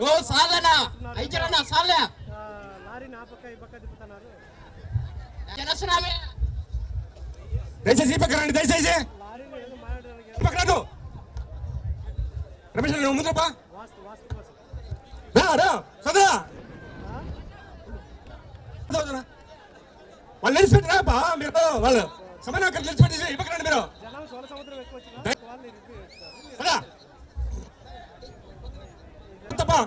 ఓ సాలనా ఐచరనా సాలే లారీ నా పక్క ఈ పక్క తిప్పుతున్నారు. జనసునామే దయచేసి ఈ పక్క రండి, దయచేసి లారీని ఏదో మాట్లాడడానికి ఈ పక్క రాదు. రమేష్ నువ్వు ముందు పా. వాస్తు కోసం రా రా సదా సదా వాళ్ళు నిలిచిపెట్టి రా బా. మీరు వాళ్ళు సమన్వయం అక్కడ నిలిచిపెట్టేసి ఈ పక్క రండి. మీరు జనం సోల సముద్రం ఎక్కువ వచ్చిన వాళ్ళు సదా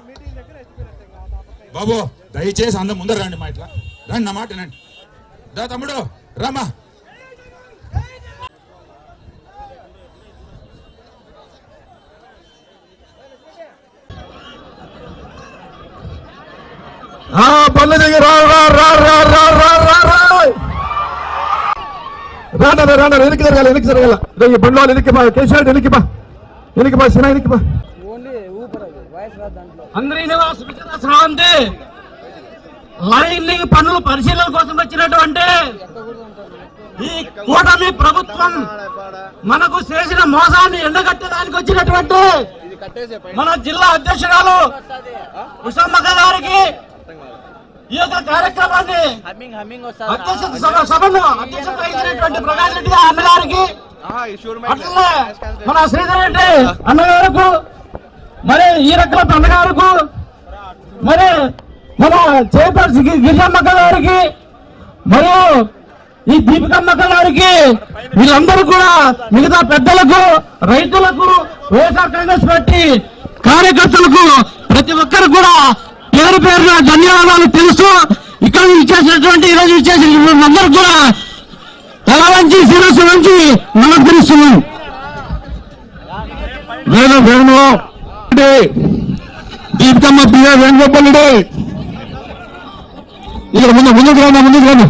మీటింగ్ దగ్గర ఎత్తిపోయినట్టే ఆ పక్క. బాబు దయచేసి అందరం ముందర రండి. మా ఇట్లా రండి, నా మాట రండి. దా తమ్ముడు రామా. పళ్ళు దిగి రాండి వెనక్కి జరగాలి, వెనక్కి జరగాల. బండి వాళ్ళు వెనక్కి బా, కేసీఆర్ వెనక్కి బా, వెనక్కి బా, సినా వెనక్కి బా. శ్రీనివాస్ విజయశ్రావంతి లైనింగ్ పనులు పరిశీలన కోసం వచ్చినటువంటి ఈ కూటమి ప్రభుత్వం మనకు చేసిన మోసాన్ని ఎండగట్టడానికి వచ్చినటువంటి మన జిల్లా అధ్యక్షురాలు ఉషమ్మక్క గారికి ఈ యొక్క కార్యక్రమాన్ని సభను అధ్యక్షత వహించినటువంటి ప్రకాష్ రెడ్డి అన్నగారికి, అట్లనే మన శ్రీధర్ రెడ్డి అన్నగారుకు, మరి ఈ రకం అన్నగారుకు, మరి మన చైర్పర్సన్ గిరిజమ్మక్క గారికి, మరియు ఈ దీపికమ్మక్క గారికి, వీళ్ళందరూ కూడా మిగతా పెద్దలకు, రైతులకు, వైఎస్ఆర్ కాంగ్రెస్ పార్టీ కార్యకర్తలకు ప్రతి ఒక్కరు కూడా పేరు పేరున ధన్యవాదాలు తెలుస్తూ ఇక్కడ అందరూ ఇచ్చేసినటువంటి ఈరోజు ఇచ్చేసిన అందరూ కూడా తల వంచి శిరస్సు నుంచి నమస్కరిస్తున్నాం. వేణు దీపికమ్మ పిఏ వేణుగోపాల్ రెడ్డి ఇక్కడ ముందుకు రాను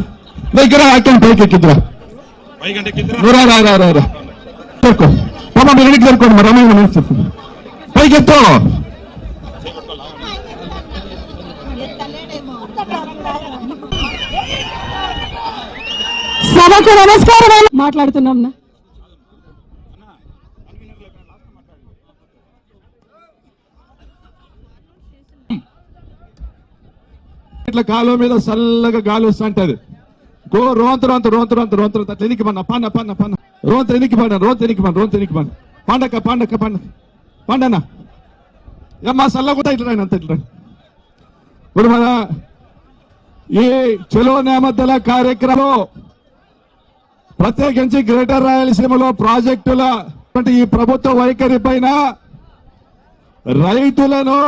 దగ్గర అక్కడ పైకి ఎక్కిద్దా రా పెట్టుకో పాప మీరు ఎన్నికి పెట్టుకోండి మరి రమణ చెప్పు పైకి ఎత్తో సభకు నమస్కారం మాట్లాడుతున్నాం. ఇట్లా కాలువ మీద చల్లగా గాలి వస్తుంటది. రోంత అట్లా ఎనికి పన్న రోంత ఎనికి పండన్న ఏమ్మా చల్లగా ఇట్లా అంత ఇట్లా ఇప్పుడు మన ఈ చెలో నేమద్దల కార్యక్రమం ప్రత్యేకించి గ్రేటర్ రాయలసీమలో ప్రాజెక్టుల ఈ ప్రభుత్వ వైఖరి పైన రైతులను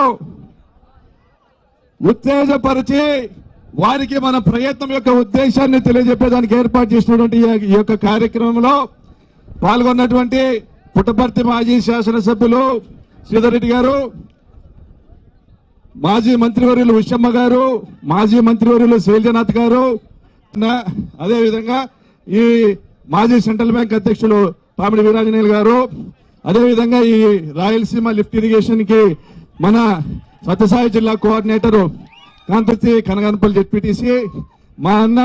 ఉత్తేజపరిచి వారికి మన ప్రయత్నం యొక్క ఉద్దేశాన్ని తెలియజెప్పేదానికి ఏర్పాటు చేసినటువంటి ఈ యొక్క కార్యక్రమంలో పాల్గొన్నటువంటి పుట్టపర్తి మాజీ శాసనసభ్యులు శ్రీధర్ రెడ్డి గారు, మాజీ మంత్రివర్యులు ఉషమ్మ గారు, మాజీ మంత్రివర్యులు శైలజనాథ్ గారు, అదేవిధంగా ఈ మాజీ సెంట్రల్ బ్యాంక్ అధ్యక్షులు పామిడి వీరాంజనేయులు గారు, అదేవిధంగా ఈ రాయలసీమ లిఫ్ట్ ఇరిగేషన్ కి మన సత్యసాయి జిల్లా కోఆర్డినేటర్ కాంతృతి కనగానపల్లి జెడ్పీటీసీ, మా అన్న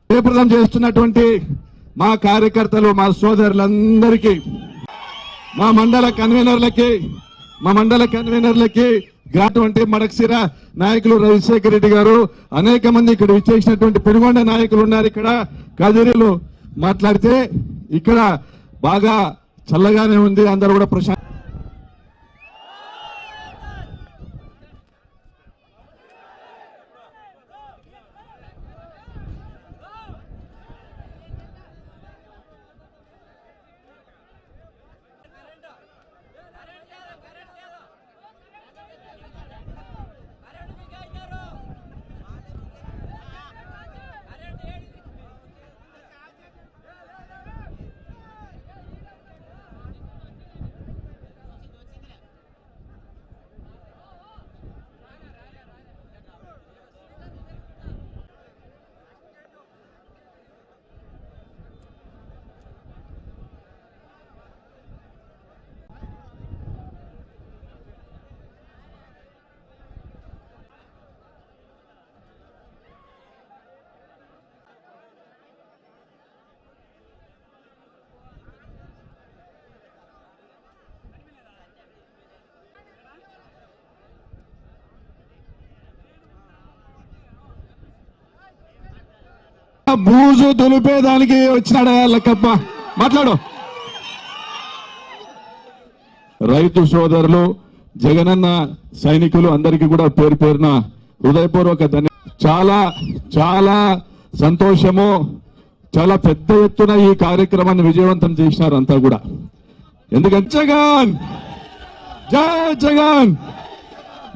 జయప్రదం చేస్తున్నటువంటి మా కార్యకర్తలు, మా సోదరులందరికీ, మా మండల కన్వీనర్లకి అటువంటి మడక్సిర నాయకులు రాజశేఖర రెడ్డి గారు, అనేక మంది ఇక్కడ విచ్చేసినటువంటి పెనుగొండ నాయకులు ఉన్నారు. ఇక్కడ కదిరీలు మాట్లాడితే ఇక్కడ బాగా చల్లగానే ఉంది, అందరూ కూడా ప్రశాంత. బూజు దులిపేదానికి వచ్చినాడా లెక్కప్ప మాట్లాడు. రైతు సోదరులు, జగనన్న సైనికులు అందరికీ కూడా పేరు పేరున హృదయపూర్వక చాలా చాలా సంతోషము. చాలా పెద్ద ఎత్తున ఈ కార్యక్రమాన్ని విజయవంతం చేసినారు అంతా కూడా. ఎందుకంటే జగన్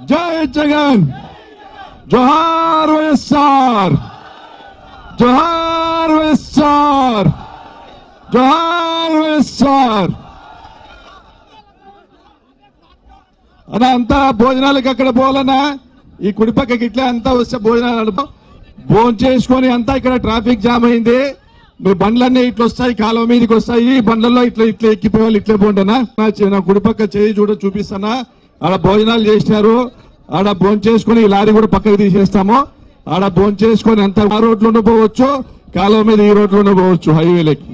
జై జగన్ జోహార్ వైఎస్ఆర్, జోహార్ వైఎస్ఆర్, జోహార్ వైఎస్ఆర్ అన్న. అంతా భోజనాలకి అక్కడ పోవాలన్నా ఈ కుడిపక్కకి ఇట్లా అంతా వస్తే భోజనాలు భోజనం చేసుకొని అంతా ఇక్కడ ట్రాఫిక్ జామ్ అయింది. మీ బండ్లన్నీ ఇట్లా వస్తాయి, కాలువ మీదకి వస్తాయి, ఈ బండ్లలో ఇట్లా ఇట్లా ఎక్కిపోవాలి, ఇట్లే పోండనా. నా కుడిపక్క చేయి చూపిస్తానా, ఆడ భోజనాలు చేసినారు. ఆడ భోజనం చేసుకుని ఈ లారీ కూడా పక్కకి తీసేస్తాము. ఆడ భోజనం చేసుకొని అంత ఆ రోడ్లోనూ పోవచ్చు, కాలువ మీద ఈ రోడ్లోనూ పోవచ్చు హైవేలకి.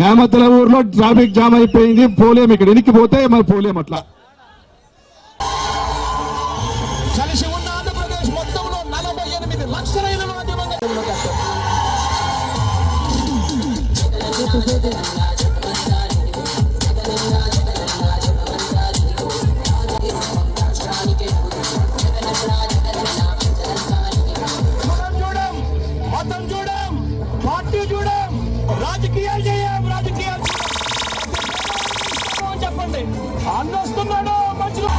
నేమతల ఊర్లో ట్రాఫిక్ జామ్ అయిపోయింది, పోలేము. ఇక్కడ ఎనికి పోతే మరి పోలేము. అట్లా కలిసి ఉన్న ఆంధ్రప్రదేశ్ మొత్తంలో 48 లక్షల ఇళ్లను మతం చూడం, పార్టీ చూడం, రాజకీయాలు చేయం. రాజకీయాలు చెప్పండి, అన్న వస్తున్నాడు మధ్యలో.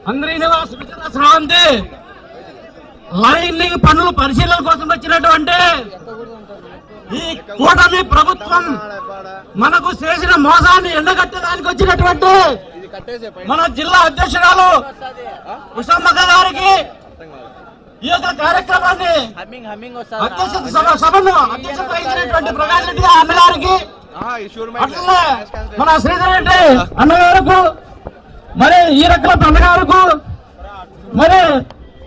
శ్రీనివాస్ స్రవంతి లైనింగ్ పనుల పరిశీలన కోసం వచ్చినటువంటి ఈ కూటమి ప్రభుత్వం మనకు చేసిన మోసాన్ని ఎండగట్టడానికి వచ్చినటువంటి మన జిల్లా అధ్యక్షురాలు ఉషమ్మక్క గారికి ఈ యొక్క కార్యక్రమాన్ని సభను అధ్యక్షత వహించినటువంటి ప్రకాష్ రెడ్డి అన్న గారికి, అట్లనే మన శ్రీధర్ రెడ్డి అన్నగారుకు, మరి ఈ రకల అన్నగారుకు, మరి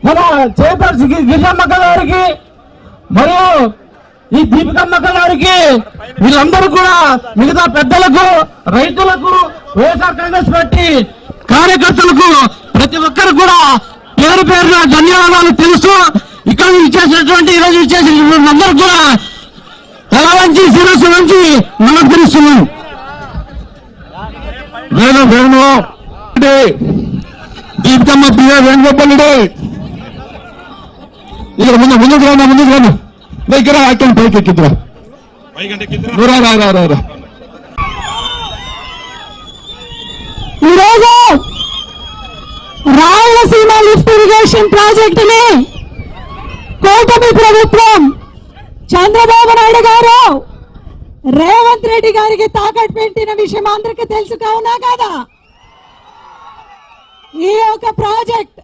మన చైర్పర్సన్ గిరిజమ్మక్క గారికి, మరియు ఈ దీపికమ్మక్క గారికి, వీళ్ళందరూ కూడా మిగతా పెద్దలకు, రైతులకు, వైఎస్ఆర్ కాంగ్రెస్ పార్టీ కార్యకర్తలకు ప్రతి ఒక్కరు కూడా పేరు పేరున ధన్యవాదాలు తెలుస్తూ ఇక్కడ ఇచ్చేసినటువంటి ఈరోజు ఇచ్చేసిన అందరూ కూడా తల వంచి శిరస్సు నుంచి నమస్కరిస్తున్నాం. దీపికమ్మ ప్రియ వేణుగోపాల్ రెడ్డి ఇక్కడ ముందుకు రాను దగ్గర అక్కడ పైకి ఎక్కిద్దా ఈరోజు రాయలసీమ లిఫ్ట్ ఇరిగేషన్ ప్రాజెక్టుని కూటమి ప్రభుత్వం చంద్రబాబు నాయుడు గారు రేవంత్ రెడ్డి గారికి తాకట్టు పెట్టిన విషయం అందరికీ తెలుసు కావునా కాదా? ఈ యొక్క ప్రాజెక్ట్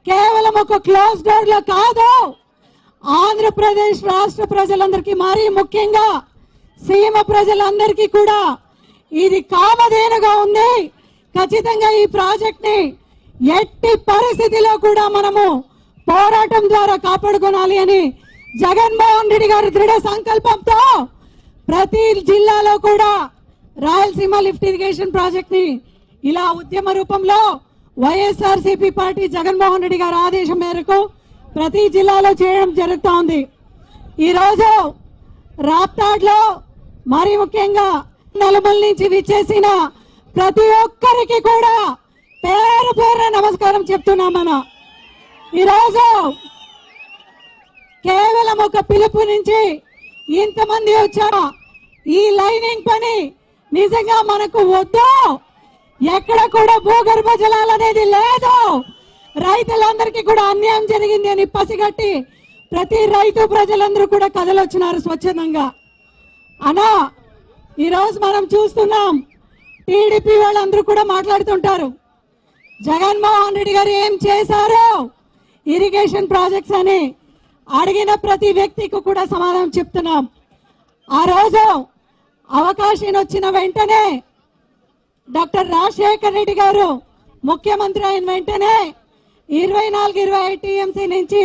కేవలం ఒక క్లోజ్ డోర్ లో కాదు, ఆంధ్రప్రదేశ్ రాష్ట్ర ప్రజలందరికీ, మరీ ముఖ్యంగా సీమ ప్రజలందరికీ కూడా ఇది కామధేనుగా ఉంది. ఖచ్చితంగా ఈ ప్రాజెక్ట్ ని ఎట్టి పరిస్థితిలో కూడా మనము పోరాటం ద్వారా కాపాడుకోవాలి అని జగన్మోహన్ రెడ్డి గారి దృఢ సంకల్పంతో ప్రతి జిల్లాలో కూడా రాయలసీమ లిఫ్ట్ ఇరిగేషన్ ప్రాజెక్ట్ ని ఇలా ఉద్యమ రూపంలో వైఎస్ఆర్సీపీ పార్టీ జగన్మోహన్ రెడ్డి గారి ఆదేశం మేరకు ప్రతి జిల్లాలో చేయడం జరుగుతూ ఉంది. ఈరోజు రాప్తాడ్లో మరి ముఖ్యంగా నలుమూల నుంచి విచ్చేసిన ప్రతి ఒక్కరికి కూడా పేరు పేరు నమస్కారం చెప్తున్నాం. మనం ఈరోజు కేవలం ఒక పిలుపు నుంచి ఇంతమంది వచ్చారు. ఈ లైనింగ్ పని నిజంగా మనకు వద్దు, ఎక్కడ కూడా భూగర్భ జలాలు అనేది లేదు, రైతులందరికీ కూడా అన్యాయం జరిగింది అని పసిగట్టి ప్రతి రైతు ప్రజలందరూ కూడా కదలొచ్చినారు స్వచ్ఛందంగా. అనా ఈరోజు మనం చూస్తున్నాం, టీడీపీ వాళ్ళందరూ కూడా మాట్లాడుతుంటారు జగన్మోహన్ రెడ్డి గారు ఏం చేశారు ఇరిగేషన్ ప్రాజెక్ట్స్ అని. అడిగిన ప్రతి వ్యక్తికి కూడా సమాధానం చెప్తున్నాం. ఆ రోజు అవకాశం వచ్చిన వెంటనే డాక్టర్ రాజశేఖర్ రెడ్డి గారు ముఖ్యమంత్రి అయిన వెంటనే 24-25 టీఎంసీ నుంచి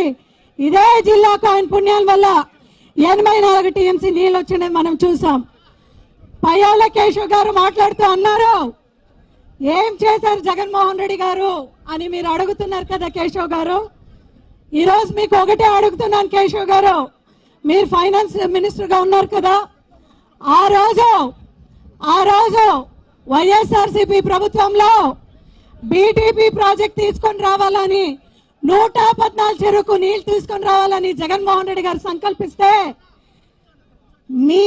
ఇదే జిల్లాకు ఆయన పుణ్యాల వల్ల 84 టీఎంసీ నీళ్ళు వచ్చినది మనం చూసాం. పయ్యాల కేశవ్ గారు మాట్లాడుతూ అన్నారు, ఏం చేశారు జగన్మోహన్ రెడ్డి గారు అని మీరు అడుగుతున్నారు కదా కేశవ్ గారు. ఈరోజు మీకు ఒకటే అడుగుతున్నాను కేశవ్ గారు, మీరు ఫైనాన్స్ మినిస్టర్ గా ఉన్నారు కదా, ఆ రోజు వైఎస్ఆర్సీపీ ప్రభుత్వంలో బీటీపీ ప్రాజెక్ట్ తీసుకొని రావాలని 114 చెరుకు నీళ్లు తీసుకొని రావాలని జగన్మోహన్ రెడ్డి గారు సంకల్పిస్తే మీ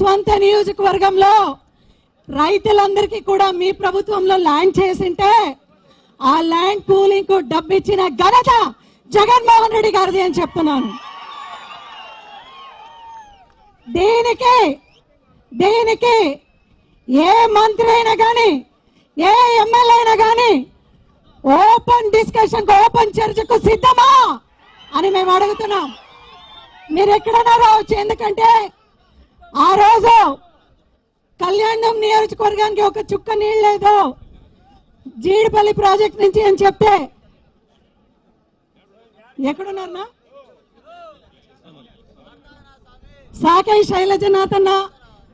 స్వంత నియోజకవర్గంలో రైతులందరికీ కూడా మీ ప్రభుత్వంలో ల్యాండ్ చేసింటే ఆ ల్యాండ్ పూలింగ్ కు డబ్బు ఇచ్చిన ఘనత జగన్మోహన్ రెడ్డి గారిది అని చెప్తున్నాను. దీనికి ఏ మంత్రి అయినా కానీ, ఏ ఎమ్మెల్యే అయినా కానీ ఓపెన్ డిస్కషన్, ఓపెన్ చర్చకు సిద్ధమా అని మేము అడుగుతున్నాం. మీరు ఎక్కడైనా రావచ్చు, ఎందుకంటే ఆ రోజు కళ్యాణం నియోజకవర్గానికి ఒక చుక్క నీళ్ళు లేదు జీడిపల్లి ప్రాజెక్ట్ నుంచి అని చెప్తే ఎక్కడున్నారన్నా సాకై శైలజనాథ్ అన్న,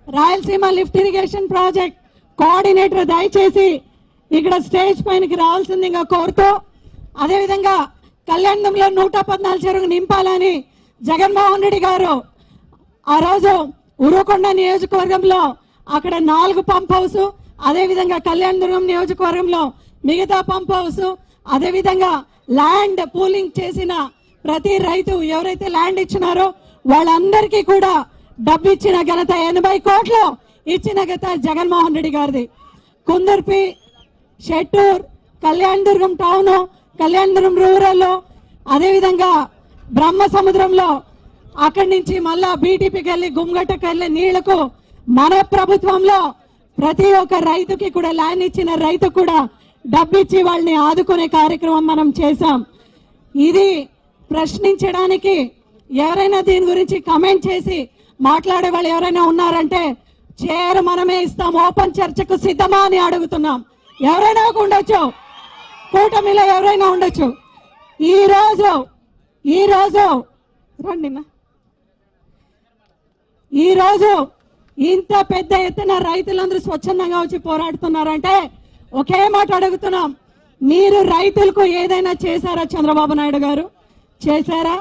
Rayalaseema lift irrigation project coordinator దయచేసి ఇక్కడ స్టేజ్ పైనకి రావాల్సిందిగా కోరుతూ, అదేవిధంగా కళ్యాణంలో 114 చెరువు నింపాలని జగన్మోహన్ రెడ్డి గారు ఆ రోజు ఉరుకొండ నియోజకవర్గంలో అక్కడ 4 పంప్ హౌస్, అదేవిధంగా కళ్యాణదుర్గం నియోజకవర్గంలో మిగతా పంప్ హౌస్, అదేవిధంగా ల్యాండ్ పూలింగ్ చేసిన ప్రతి రైతు ఎవరైతే ల్యాండ్ ఇచ్చినారో వాళ్ళందరికీ కూడా డబ్బు ఇచ్చిన ఘనత 80 కోట్లు ఇచ్చిన ఘనత జగన్మోహన్ రెడ్డి గారిది. కుందర్పి, షెట్టూర్, కళ్యాణదుర్గం టౌన్, కళ్యాణదుర్గం రూరల్, అదేవిధంగా బ్రహ్మ సముద్రంలో అక్కడి నుంచి మళ్ళా బీటీపీకి వెళ్ళి గుమ్గట్టకి వెళ్ళి నీళ్లకు మన ప్రభుత్వంలో ప్రతి ఒక్క రైతుకి కూడా ల్యాండ్ ఇచ్చిన రైతు కూడా డబ్బిచ్చి వాళ్ళని ఆదుకునే కార్యక్రమం మనం చేశాం. ఇది ప్రశ్నించడానికి ఎవరైనా దీని గురించి కమెంట్ చేసి మాట్లాడే వాళ్ళు ఎవరైనా ఉన్నారంటే చైర్ మనమే ఇస్తాం, ఓపెన్ చర్చకు సిద్ధమా అని అడుగుతున్నాం. ఎవరైనా ఉండొచ్చు, కూటమిలో ఎవరైనా ఉండొచ్చు. ఈ రోజు రండి, ఈ రోజు ఇంత పెద్ద ఎత్తున రైతులందరూ స్వచ్ఛందంగా వచ్చి పోరాడుతున్నారంటే ఒకే మాట అడుగుతున్నాం, మీరు రైతులకు ఏదైనా చేశారా? చంద్రబాబు నాయుడు గారు చేశారా?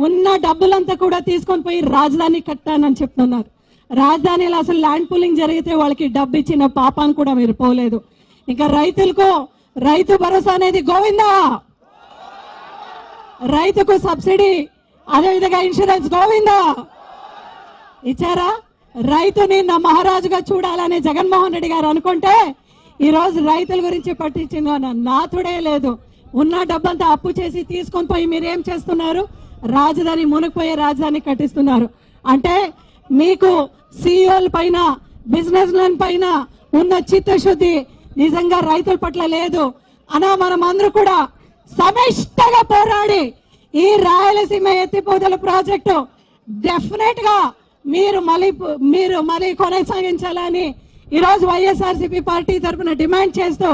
ఉన్న డబ్బులంతా కూడా తీసుకొని పోయి రాజధాని కట్టానని చెప్తున్నారు. రాజధానిలో అసలు ల్యాండ్ పూలింగ్ జరిగితే వాళ్ళకి డబ్బు ఇచ్చిన పాపాన్ని కూడా మీరు పోలేదు. ఇంకా రైతులకు రైతు భరోసా అనేది గోవిందా, రైతుకు సబ్సిడీ, అదేవిధంగా ఇన్సూరెన్స్ గోవిందా ఇచ్చారా? రైతుని నా మహారాజుగా చూడాలని జగన్మోహన్ రెడ్డి గారు అనుకుంటే ఈ రోజు రైతుల గురించి పట్టించిన నాథుడే లేదు. ఉన్న డబ్బంతా అప్పు చేసి తీసుకొని పోయి మీరేం చేస్తున్నారు? రాజధాని మునిగిపోయే రాజధాని కట్టిస్తున్నారు. అంటే మీకు సీఈఓల పైన, బిజినెస్ మ్యాన్ పైన ఉన్న చిత్తశుద్ధి నిజంగా రైతుల పట్ల లేదు అనా మనం అందరూ కూడా సమిష్టంగా పోరాడి ఈ రాయలసీమ ఎత్తిపోతల ప్రాజెక్టు డెఫినెట్ గా మీరు మళ్ళీ కొనసాగించాలని ఈ రోజు వైఎస్ఆర్సీపీ పార్టీ తరఫున డిమాండ్ చేస్తూ,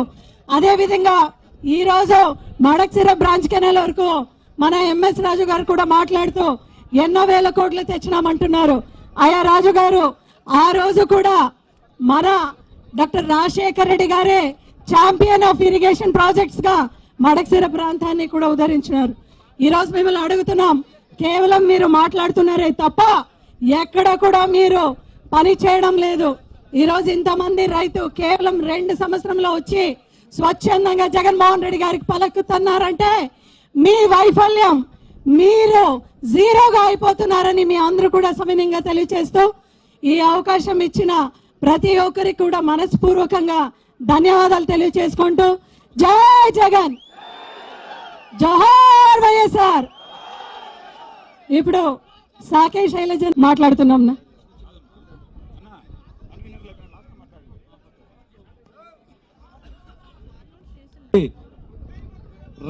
అదే విధంగా ఈ రోజు మడక్సిర బ్రాంచ్ కెనాల్ వరకు మన ఎంఎస్ రాజు గారు కూడా మాట్లాడుతూ ఎన్నో వేల కోట్లు తెచ్చినామంటున్నారు. ఆయా రాజు గారు ఆ రోజు కూడా మన డాక్టర్ రాజశేఖర్ రెడ్డి గారే ఛాంపియన్ ఆఫ్ ఇరిగేషన్ ప్రాజెక్ట్స్ గా మడక్సిర ప్రాంతాన్ని కూడా ఉద్ధరించినారు. ఈ రోజు మిమ్మల్ని అడుగుతున్నాం, కేవలం మీరు మాట్లాడుతున్నారే తప్ప ఎక్కడ కూడా మీరు పని చేయడం లేదు. ఈ రోజు ఇంతమంది రైతు కేవలం 2 సంవత్సరంలో వచ్చి స్వచ్ఛందంగా జగన్మోహన్ రెడ్డి గారికి పలుకుతున్నారంటే మీ వైఫల్యం, మీరు జీరోగా అయిపోతున్నారని మీ అందరూ కూడా సవినయంగా తెలియజేస్తూ ఈ అవకాశం ఇచ్చిన ప్రతి ఒక్కరికి కూడా మనస్పూర్వకంగా ధన్యవాదాలు తెలియజేసుకుంటూ జై జగన్, జోహార్ వైఎస్ఆర్. ఇప్పుడు సాకే శైలజ మాట్లాడుతున్నాం.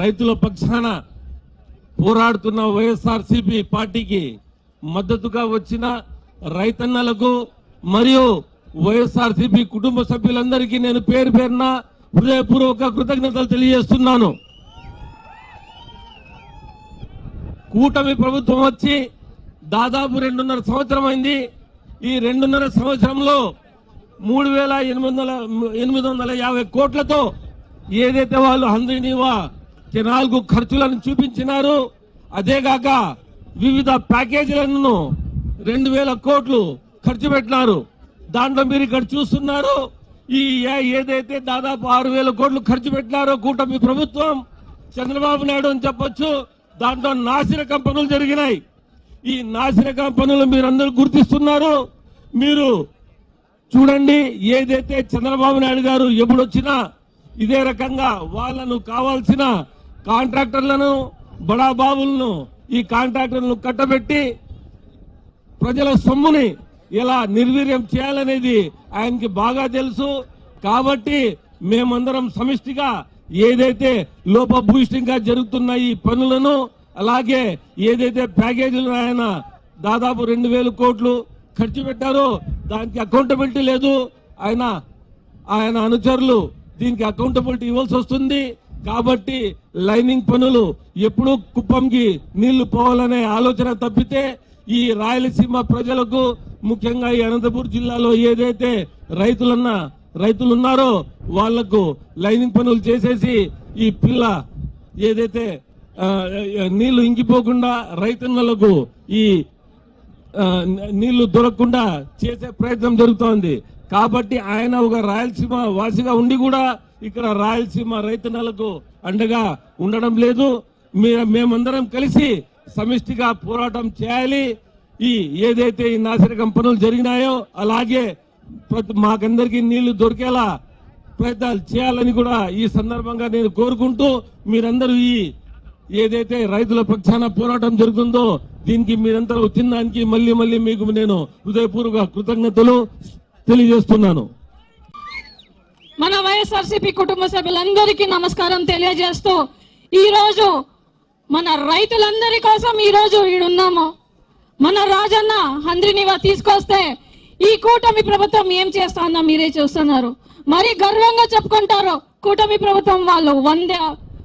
రైతుల పక్షాన పోరాడుతున్న వైఎస్ఆర్సీపీ పార్టీకి మద్దతుగా వచ్చిన రైతన్నలకు మరియు వైఎస్ఆర్సీపీ కుటుంబ సభ్యులందరికీ నేను పేరు పేరున హృదయపూర్వక కృతజ్ఞతలు తెలియజేస్తున్నాను. కూటమి ప్రభుత్వం వచ్చి దాదాపు 2.5 సంవత్సరం అయింది. ఈ 2.5 సంవత్సరంలో 3,850 కోట్లతో ఏదైతే వాళ్ళు హంద్రీనీవా కెనాల్కు ఖర్చులను చూపించినారు, అదేగాక వివిధ ప్యాకేజీలను 2,000 కోట్లు ఖర్చు పెట్టినారు. దాంట్లో మీరు ఇక్కడ చూస్తున్నారు, ఈ ఏదైతే దాదాపు 6,000 కోట్లు ఖర్చు పెట్టినారో కూటమి ప్రభుత్వం, చంద్రబాబు నాయుడు అని చెప్పొచ్చు, దాంట్లో నాసిరకం పనులు జరిగినాయి. ఈ నాసిరకం పనులు మీరందరూ గుర్తిస్తున్నారు. మీరు చూడండి, ఏదైతే చంద్రబాబు నాయుడు గారు ఎప్పుడొచ్చినా ఇదే రకంగా వాళ్ళను కావాల్సిన కాంట్రాక్టర్లను, బడాబాబులను, ఈ కాంట్రాక్టర్లను కట్టబెట్టి ప్రజల సొమ్ముని ఎలా నిర్వీర్యం చేయాలనేది ఆయనకి బాగా తెలుసు. కాబట్టి మేమందరం సమిష్టిగా ఏదైతే లోపభూయిష్టంగా జరుగుతున్న ఈ పనులను, అలాగే ఏదైతే ప్యాకేజీలు ఆయన దాదాపు 2,000 కోట్లు ఖర్చు పెట్టారో దానికి అకౌంటబిలిటీ లేదు. ఆయన అనుచరులు దీనికి అకౌంటబిలిటీ ఇవ్వాల్సి వస్తుంది. కాబట్టి లైనింగ్ పనులు ఎప్పుడూ కుప్పంకి నీళ్లు పోవాలనే ఆలోచన తప్పితే ఈ రాయలసీమ ప్రజలకు, ముఖ్యంగా ఈ అనంతపురం జిల్లాలో ఏదైతే రైతులు ఉన్నారో వాళ్లకు లైనింగ్ పనులు చేసేసి ఈ పిల్ల ఏదైతే నీళ్లు ఇంకిపోకుండా రైతన్నలకు ఈ నీళ్లు దొరకకుండా చేసే ప్రయత్నం జరుగుతోంది. కాబట్టి ఆయన ఒక రాయలసీమ వాసిగా ఉండి కూడా ఇక్కడ రాయలసీమ రైతన్నలకు అండగా ఉండడం లేదు. మేమందరం కలిసి సమిష్టిగా పోరాటం చేయాలి. ఈ ఏదైతే ఈ నాసిరకం పనులు జరిగినాయో అలాగే మాకందరికీ నీళ్లు దొరికేలా ప్రయత్నాలు చేయాలని కూడా ఈ సందర్భంగా నేను కోరుకుంటూ మీరందరూ ఏదైతే రైతుల పక్షాన పోరాటం జరుగుతుందో దీనికి మీరంతా వచ్చిందానికి మళ్ళీ మళ్ళీ మీకు నేను హృదయపూర్వక కృతజ్ఞతలు తెలియజేస్తున్నాను. మన వైఎస్ఆర్సీపీ కుటుంబ సభ్యులందరికీ నమస్కారం తెలియజేస్తూ ఈ రోజు మన రైతులందరి కోసం ఈ రోజు ఈడున్నాము. మన రాజన్న హంద్రినివా తీసుకొస్తే ఈ కూటమి ప్రభుత్వం ఏం చేస్తుందో మీరే చూస్తున్నారు. మరి గర్వంగా చెప్పుకుంటారు కూటమి ప్రభుత్వం వాళ్ళు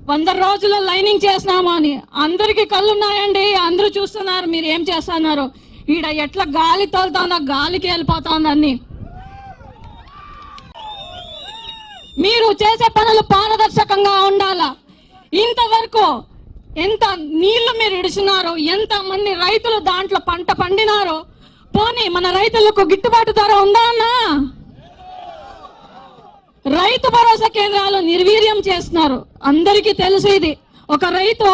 100 రోజుల లైనింగ్ చేసినాము అని. అందరికి కళ్ళున్నాయండి, అందరూ చూస్తున్నారు మీరు ఏం చేస్తున్నారు. ఈడ ఎట్లా గాలి తోలుతుందో గాలికి వెళ్ళిపోతుందని. మీరు చేసే పనులు పారదర్శకంగా ఉండాలా. ఇంతవరకు ఎంత నీళ్లు మీరు ఇడిచినారో, ఎంత మంది రైతులు దాంట్లో పంట పండినారో, పోనీ మన రైతులకు గిట్టుబాటు ధర ఉందా అన్నా? రైతు భరోసా కేంద్రాలు నిర్వీర్యం చేస్తున్నారు. అందరికీ తెలుసు ఇది. ఒక రైతు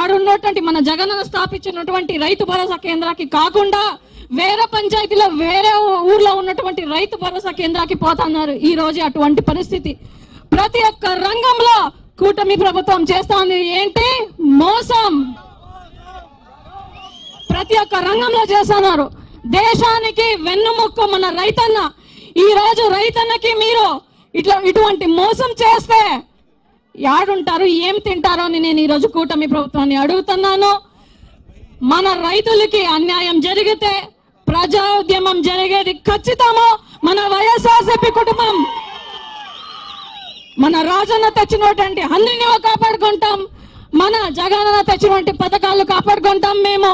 ఆడున్నటువంటి మన జగనన్న స్థాపించినటువంటి రైతు భరోసా కేంద్రానికి కాకుండా వేరే పంచాయతీలో వేరే ఊర్లో ఉన్నటువంటి రైతు భరోసా కేంద్రానికి పోతున్నారు. ఈ రోజు అటువంటి పరిస్థితి ప్రతి ఒక్క రంగంలో కూటమి ప్రభుత్వం చేస్తోంది. ఏంటి మోసం, ప్రతి ఒక్క రంగంలో చేస్తున్నారు. దేశానికి వెన్నుముక్క మన రైతన్న. ఈ రోజు రైతన్నకి మీరు ఇటువంటి మోసం చేస్తే యాడుంటారు, ఏం తింటారో అని నేను ఈ రోజు కూటమి ప్రభుత్వాన్ని అడుగుతున్నాను. మన రైతులకి అన్యాయం జరిగితే ప్రజా ఉద్యమం జరిగేది ఖచ్చితము. మన వైఎస్ఆర్సీపీ కుటుంబం మన రాజన్న తెచ్చినటువంటి హంద్రినివా కాపాడుకుంటాం, మన జగనన్న తెచ్చినటువంటి పథకాలు కాపాడుకుంటాం. మేము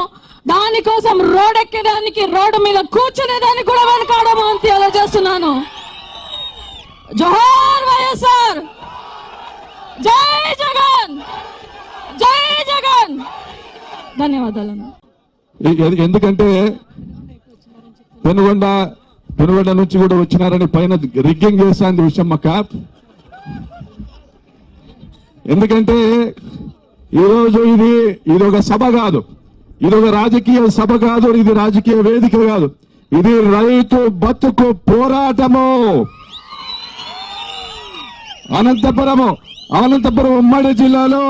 దానికోసం రోడ్డెక్కేదానికి, రోడ్డు మీద కూర్చునేదానికి కూడా వెనకాడము అని తెలియజేస్తున్నాను. జోహార్ వైఎస్ఆర్, జై జగన్, జై జగన్. ధన్యవాదాలు. ఎందుకంటే పెనుగొండ నుంచి కూడా వచ్చినారని పైన రిగ్గింగ్ చేస్తాంది విషయమ్మక్క. ఎందుకంటే ఈరోజు ఇది ఒక సభ కాదు, ఇది ఒక రాజకీయ సభ కాదు, ఇది రాజకీయ వేదిక కాదు, ఇది రైతు బతుకు పోరాటము. అనంతపురం ఉమ్మడి జిల్లాలో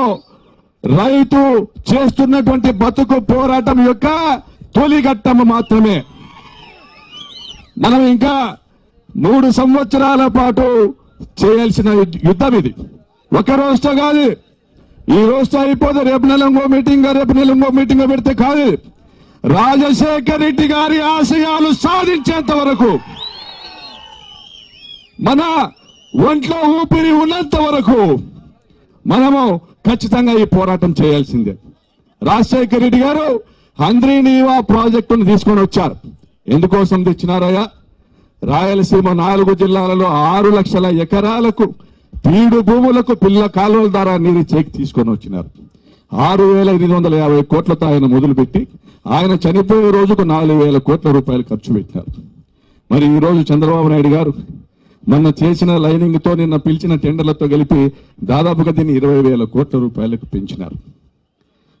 రైతు చేస్తున్నటువంటి బతుకు పోరాటం యొక్క తొలి ఘట్టము మాత్రమే. మనం ఇంకా 3 సంవత్సరాల పాటు చేయాల్సిన యుద్ధం ఇది. ఒక రోజుతో కాదు, ఈ రోజుతో అయిపోతే రేపు నెల ఇంకో మీటింగ్ పెడితే కాదు. రాజశేఖర్ రెడ్డి గారి ఆశయాలు సాధించేంత వరకు, మన ఒంట్లో ఊపిరి ఉన్నంత వరకు మనము ఖచ్చితంగా ఈ పోరాటం చేయాల్సిందే. రాజశేఖర్ రెడ్డి గారు హంద్రినివా ప్రాజెక్టును తీసుకొని వచ్చారు. ఎందుకోసం తెచ్చినారయ్యా? రాయలసీమ 4 జిల్లాలలో 6 లక్షల ఎకరాలకు తీడు భూములకు పిల్ల కాలువల ద్వారా నీరు చేకి తీసుకొని వచ్చినారు. 6,850 కోట్లతో ఆయన మొదలుపెట్టి ఆయన చనిపోయే రోజుకు 4,000 కోట్ల రూపాయలు ఖర్చు పెట్టినారు. మరి ఈ రోజు చంద్రబాబు నాయుడు గారు మొన్న చేసిన లైనింగ్ తో, నిన్న పిలిచిన టెండర్లతో కలిపి దాదాపుగా దీన్ని 20,000 కోట్ల రూపాయలకు పెంచినారు.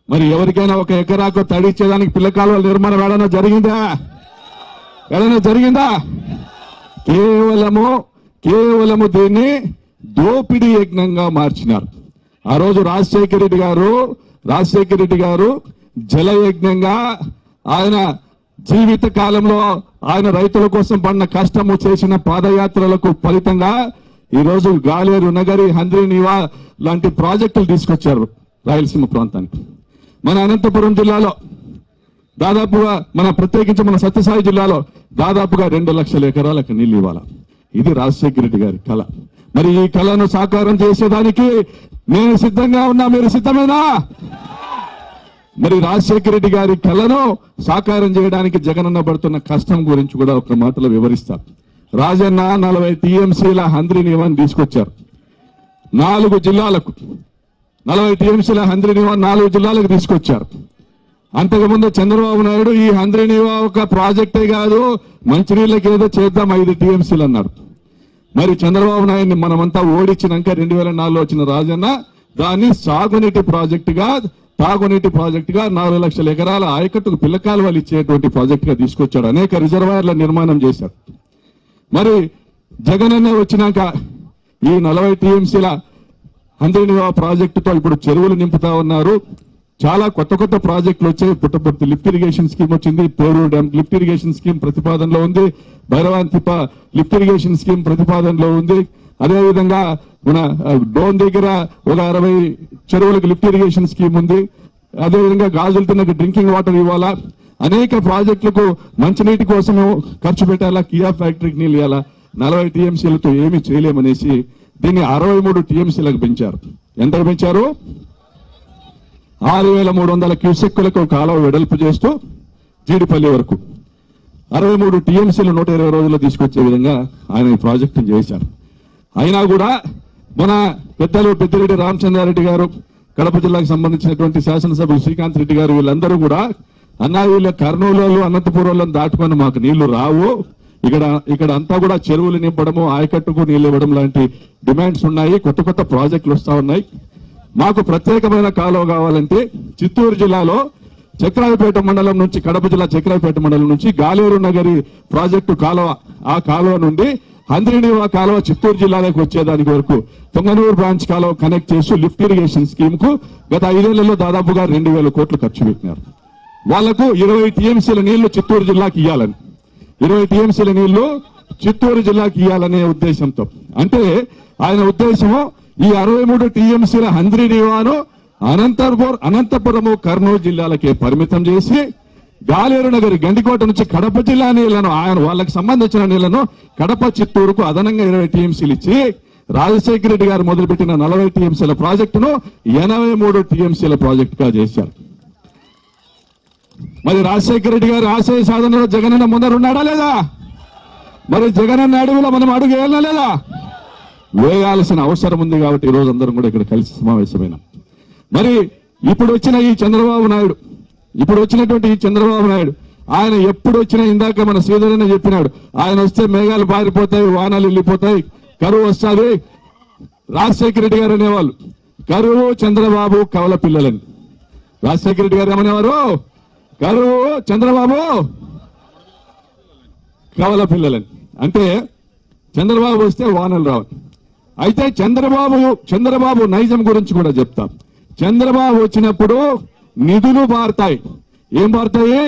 మరి ఎవరికైనా ఒక ఎకరాకు తడిచ్చేదానికి పిల్ల కాలువల నిర్మాణం ఏడైనా జరిగిందా? కేవలము దీన్ని దోపిడీ యజ్ఞంగా మార్చినారు. ఆ రోజు రాజశేఖర రెడ్డి గారు జలయజ్ఞంగా ఆయన జీవిత కాలంలో ఆయన రైతుల కోసం పడిన కష్టము, చేసిన పాదయాత్రలకు ఫలితంగా ఈ రోజు గాలేరు నగరి, హంద్రినివా లాంటి ప్రాజెక్టులు తీసుకొచ్చారు రాయలసీమ ప్రాంతానికి. మన అనంతపురం జిల్లాలో దాదాపుగా, ప్రత్యేకించి మన సత్యసాయి జిల్లాలో దాదాపుగా 2 లక్షల ఎకరాలకు నీళ్లు ఇవ్వాలి. ఇది రాజశేఖర రెడ్డి గారి కళ. మరి ఈ కళను సాకారం చేసేదానికి నేను సిద్ధంగా ఉన్నా, మీరు సిద్ధమేనా? మరి రాజశేఖర రెడ్డి గారి కళను సాకారం చేయడానికి జగనన్న పడుతున్న కష్టం గురించి కూడా ఒక మాటలో వివరిస్తారు. రాజన్న 40 టీఎంసీల హంద్రినివాని తీసుకొచ్చారు 4 జిల్లాలకు. 40 టీఎంసీల హంద్రినివా 4 జిల్లాలకు తీసుకొచ్చారు. అంతకుముందు చంద్రబాబు నాయుడు ఈ హంద్రినివా ఒక ప్రాజెక్టే కాదు, మంచినీళ్ళకి ఏదో చేద్దాం 5 టీఎంసీలు అన్నాడు. మరి చంద్రబాబు నాయుడిని మనమంతా ఓడించినాక 2004లో వచ్చిన రాజన్న దాన్ని తాగునీటి ప్రాజెక్టుగా 4 లక్షల ఎకరాల ఆయకట్టుకు పిల్లకాలువలు ఇచ్చేటువంటి ప్రాజెక్టుగా తీసుకొచ్చాడు. అనేక రిజర్వాయర్ల నిర్మాణం చేశాడు. మరి జగనన్న వచ్చినాక ఈ 40 టీఎంసీల హంద్రీనివా ప్రాజెక్టుతో ఇప్పుడు చెరువులు నింపుతా ఉన్నారు. చాలా కొత్త ప్రాజెక్టులు వచ్చాయి. పుట్టపర్తి లిఫ్ట్ ఇరిగేషన్ స్కీమ్ వచ్చింది, Peruru dam lift irrigation scheme ప్రతిపాదనలో ఉంది, భైరవాంతిప లిఫ్ట్ ఇరిగేషన్ స్కీమ్ ప్రతిపాదనలో ఉంది. అదేవిధంగా మన డోన్ దగ్గర ఒక 60 చెరువులకు లిఫ్ట్ ఇరిగేషన్ స్కీమ్ ఉంది. అదేవిధంగా గాజులతో డ్రింకింగ్ వాటర్ ఇవ్వాలా, అనేక ప్రాజెక్టులకు మంచినీటి కోసం ఖర్చు పెట్టాలా, కియా ఫ్యాక్టరీకి నీళ్ళు ఇవ్వాలా. 40 టీఎంసీలతో ఏమీ చేయలేమనేసి దీన్ని 63 టీఎంసీలకు పెంచారు. ఎంతకు పెంచారు? 6300 క్యూసెక్కులకు కాలువ వెడల్పు చేస్తూ జీడిపల్లి వరకు 63 టీఎంసీలు 120 రోజుల్లో తీసుకొచ్చే విధంగా ఆయన ఈ ప్రాజెక్టును చేశారు. అయినా కూడా మన పెద్దలు పెద్దిరెడ్డి రామచంద్రారెడ్డి గారు, కడప జిల్లాకు సంబంధించినటువంటి శాసనసభ్యులు శ్రీకాంత్ రెడ్డి గారు, వీళ్ళందరూ కూడా అన్నా వీళ్ళ కర్నూలు అనంతపురంలో దాటుకొని మాకు నీళ్లు రావు, ఇక్కడ అంతా కూడా చెరువులు నింపడము, ఆయకట్టుకు నీళ్లు ఇవ్వడం లాంటి డిమాండ్స్ ఉన్నాయి, కొత్త ప్రాజెక్టులు వస్తా ఉన్నాయి. మాకు ప్రత్యేకమైన కాలువ కావాలంటే చిత్తూరు జిల్లాలో చక్రాయపేట మండలం నుంచి, కడప జిల్లా చక్రాయపేట మండలం నుంచి గాలేరు నగరి ప్రాజెక్టు కాలువ, ఆ కాలువ నుండి హంద్రీనివా కాలువ చిత్తూరు జిల్లాలోకి వచ్చేదానికి వరకు పొంగనూరు బ్రాంచ్ కాలువ కనెక్ట్ చేస్తూ లిఫ్ట్ ఇరిగేషన్ స్కీమ్ కు గత 5 ఏళ్లలో దాదాపుగా 2000 కోట్లు ఖర్చు పెట్టినారు. వాళ్లకు 20 టీఎంసీల నీళ్లు చిత్తూరు జిల్లాకి ఇవ్వాలని, 20 టీఎంసీల నీళ్లు చిత్తూరు జిల్లాకి ఇవ్వాలనే ఉద్దేశంతో, అంటే ఆయన ఉద్దేశము ఈ 63 టీఎంసీల హంద్రీనివాను అనంతపురము కర్నూలు జిల్లాలకే పరిమితం చేసి గాలేరు నగరి గండికోట నుంచి కడప జిల్లా నీళ్లను, ఆయన వాళ్ళకి సంబంధించిన నీళ్లను కడప చిత్తూరుకు అదనంగా 20 టీఎంసీలు ఇచ్చి రాజశేఖర రెడ్డి గారు మొదలుపెట్టిన 40 టీఎంసీల ప్రాజెక్టును 83 టీఎంసీల ప్రాజెక్టుగా చేశారు. మరి రాజశేఖర రెడ్డి గారు ఆశయ సాధనలో జగనన్న ముందరున్నాడా లేదా? మరి జగనన్న అడుగులో మనం అడుగు వేయాలా లేదా? వేయాల్సిన అవసరం ఉంది. కాబట్టి ఈ రోజు అందరం కూడా ఇక్కడ కలిసి సమావేశమైనాం. మరి ఇప్పుడు వచ్చినటువంటి ఈ చంద్రబాబు నాయుడు ఆయన ఎప్పుడు వచ్చినా, ఇందాక మన శ్రీధరన్న చెప్పినాడు, ఆయన వస్తే మేఘాలు పారిపోతాయి, వానాలు వెళ్ళిపోతాయి, కరువు వస్తుంది. రాజశేఖర రెడ్డి గారు అనేవాళ్ళు కరువు చంద్రబాబు కవల పిల్లలని. రాజశేఖర రెడ్డి గారు ఏమనేవారు? కరువు చంద్రబాబు కవల పిల్లలని. అంటే చంద్రబాబు వస్తే వానలు రావు. అయితే చంద్రబాబు నైజం గురించి కూడా చెప్తాం. చంద్రబాబు వచ్చినప్పుడు నిధులు మారుతాయి. ఏం మారుతాయి?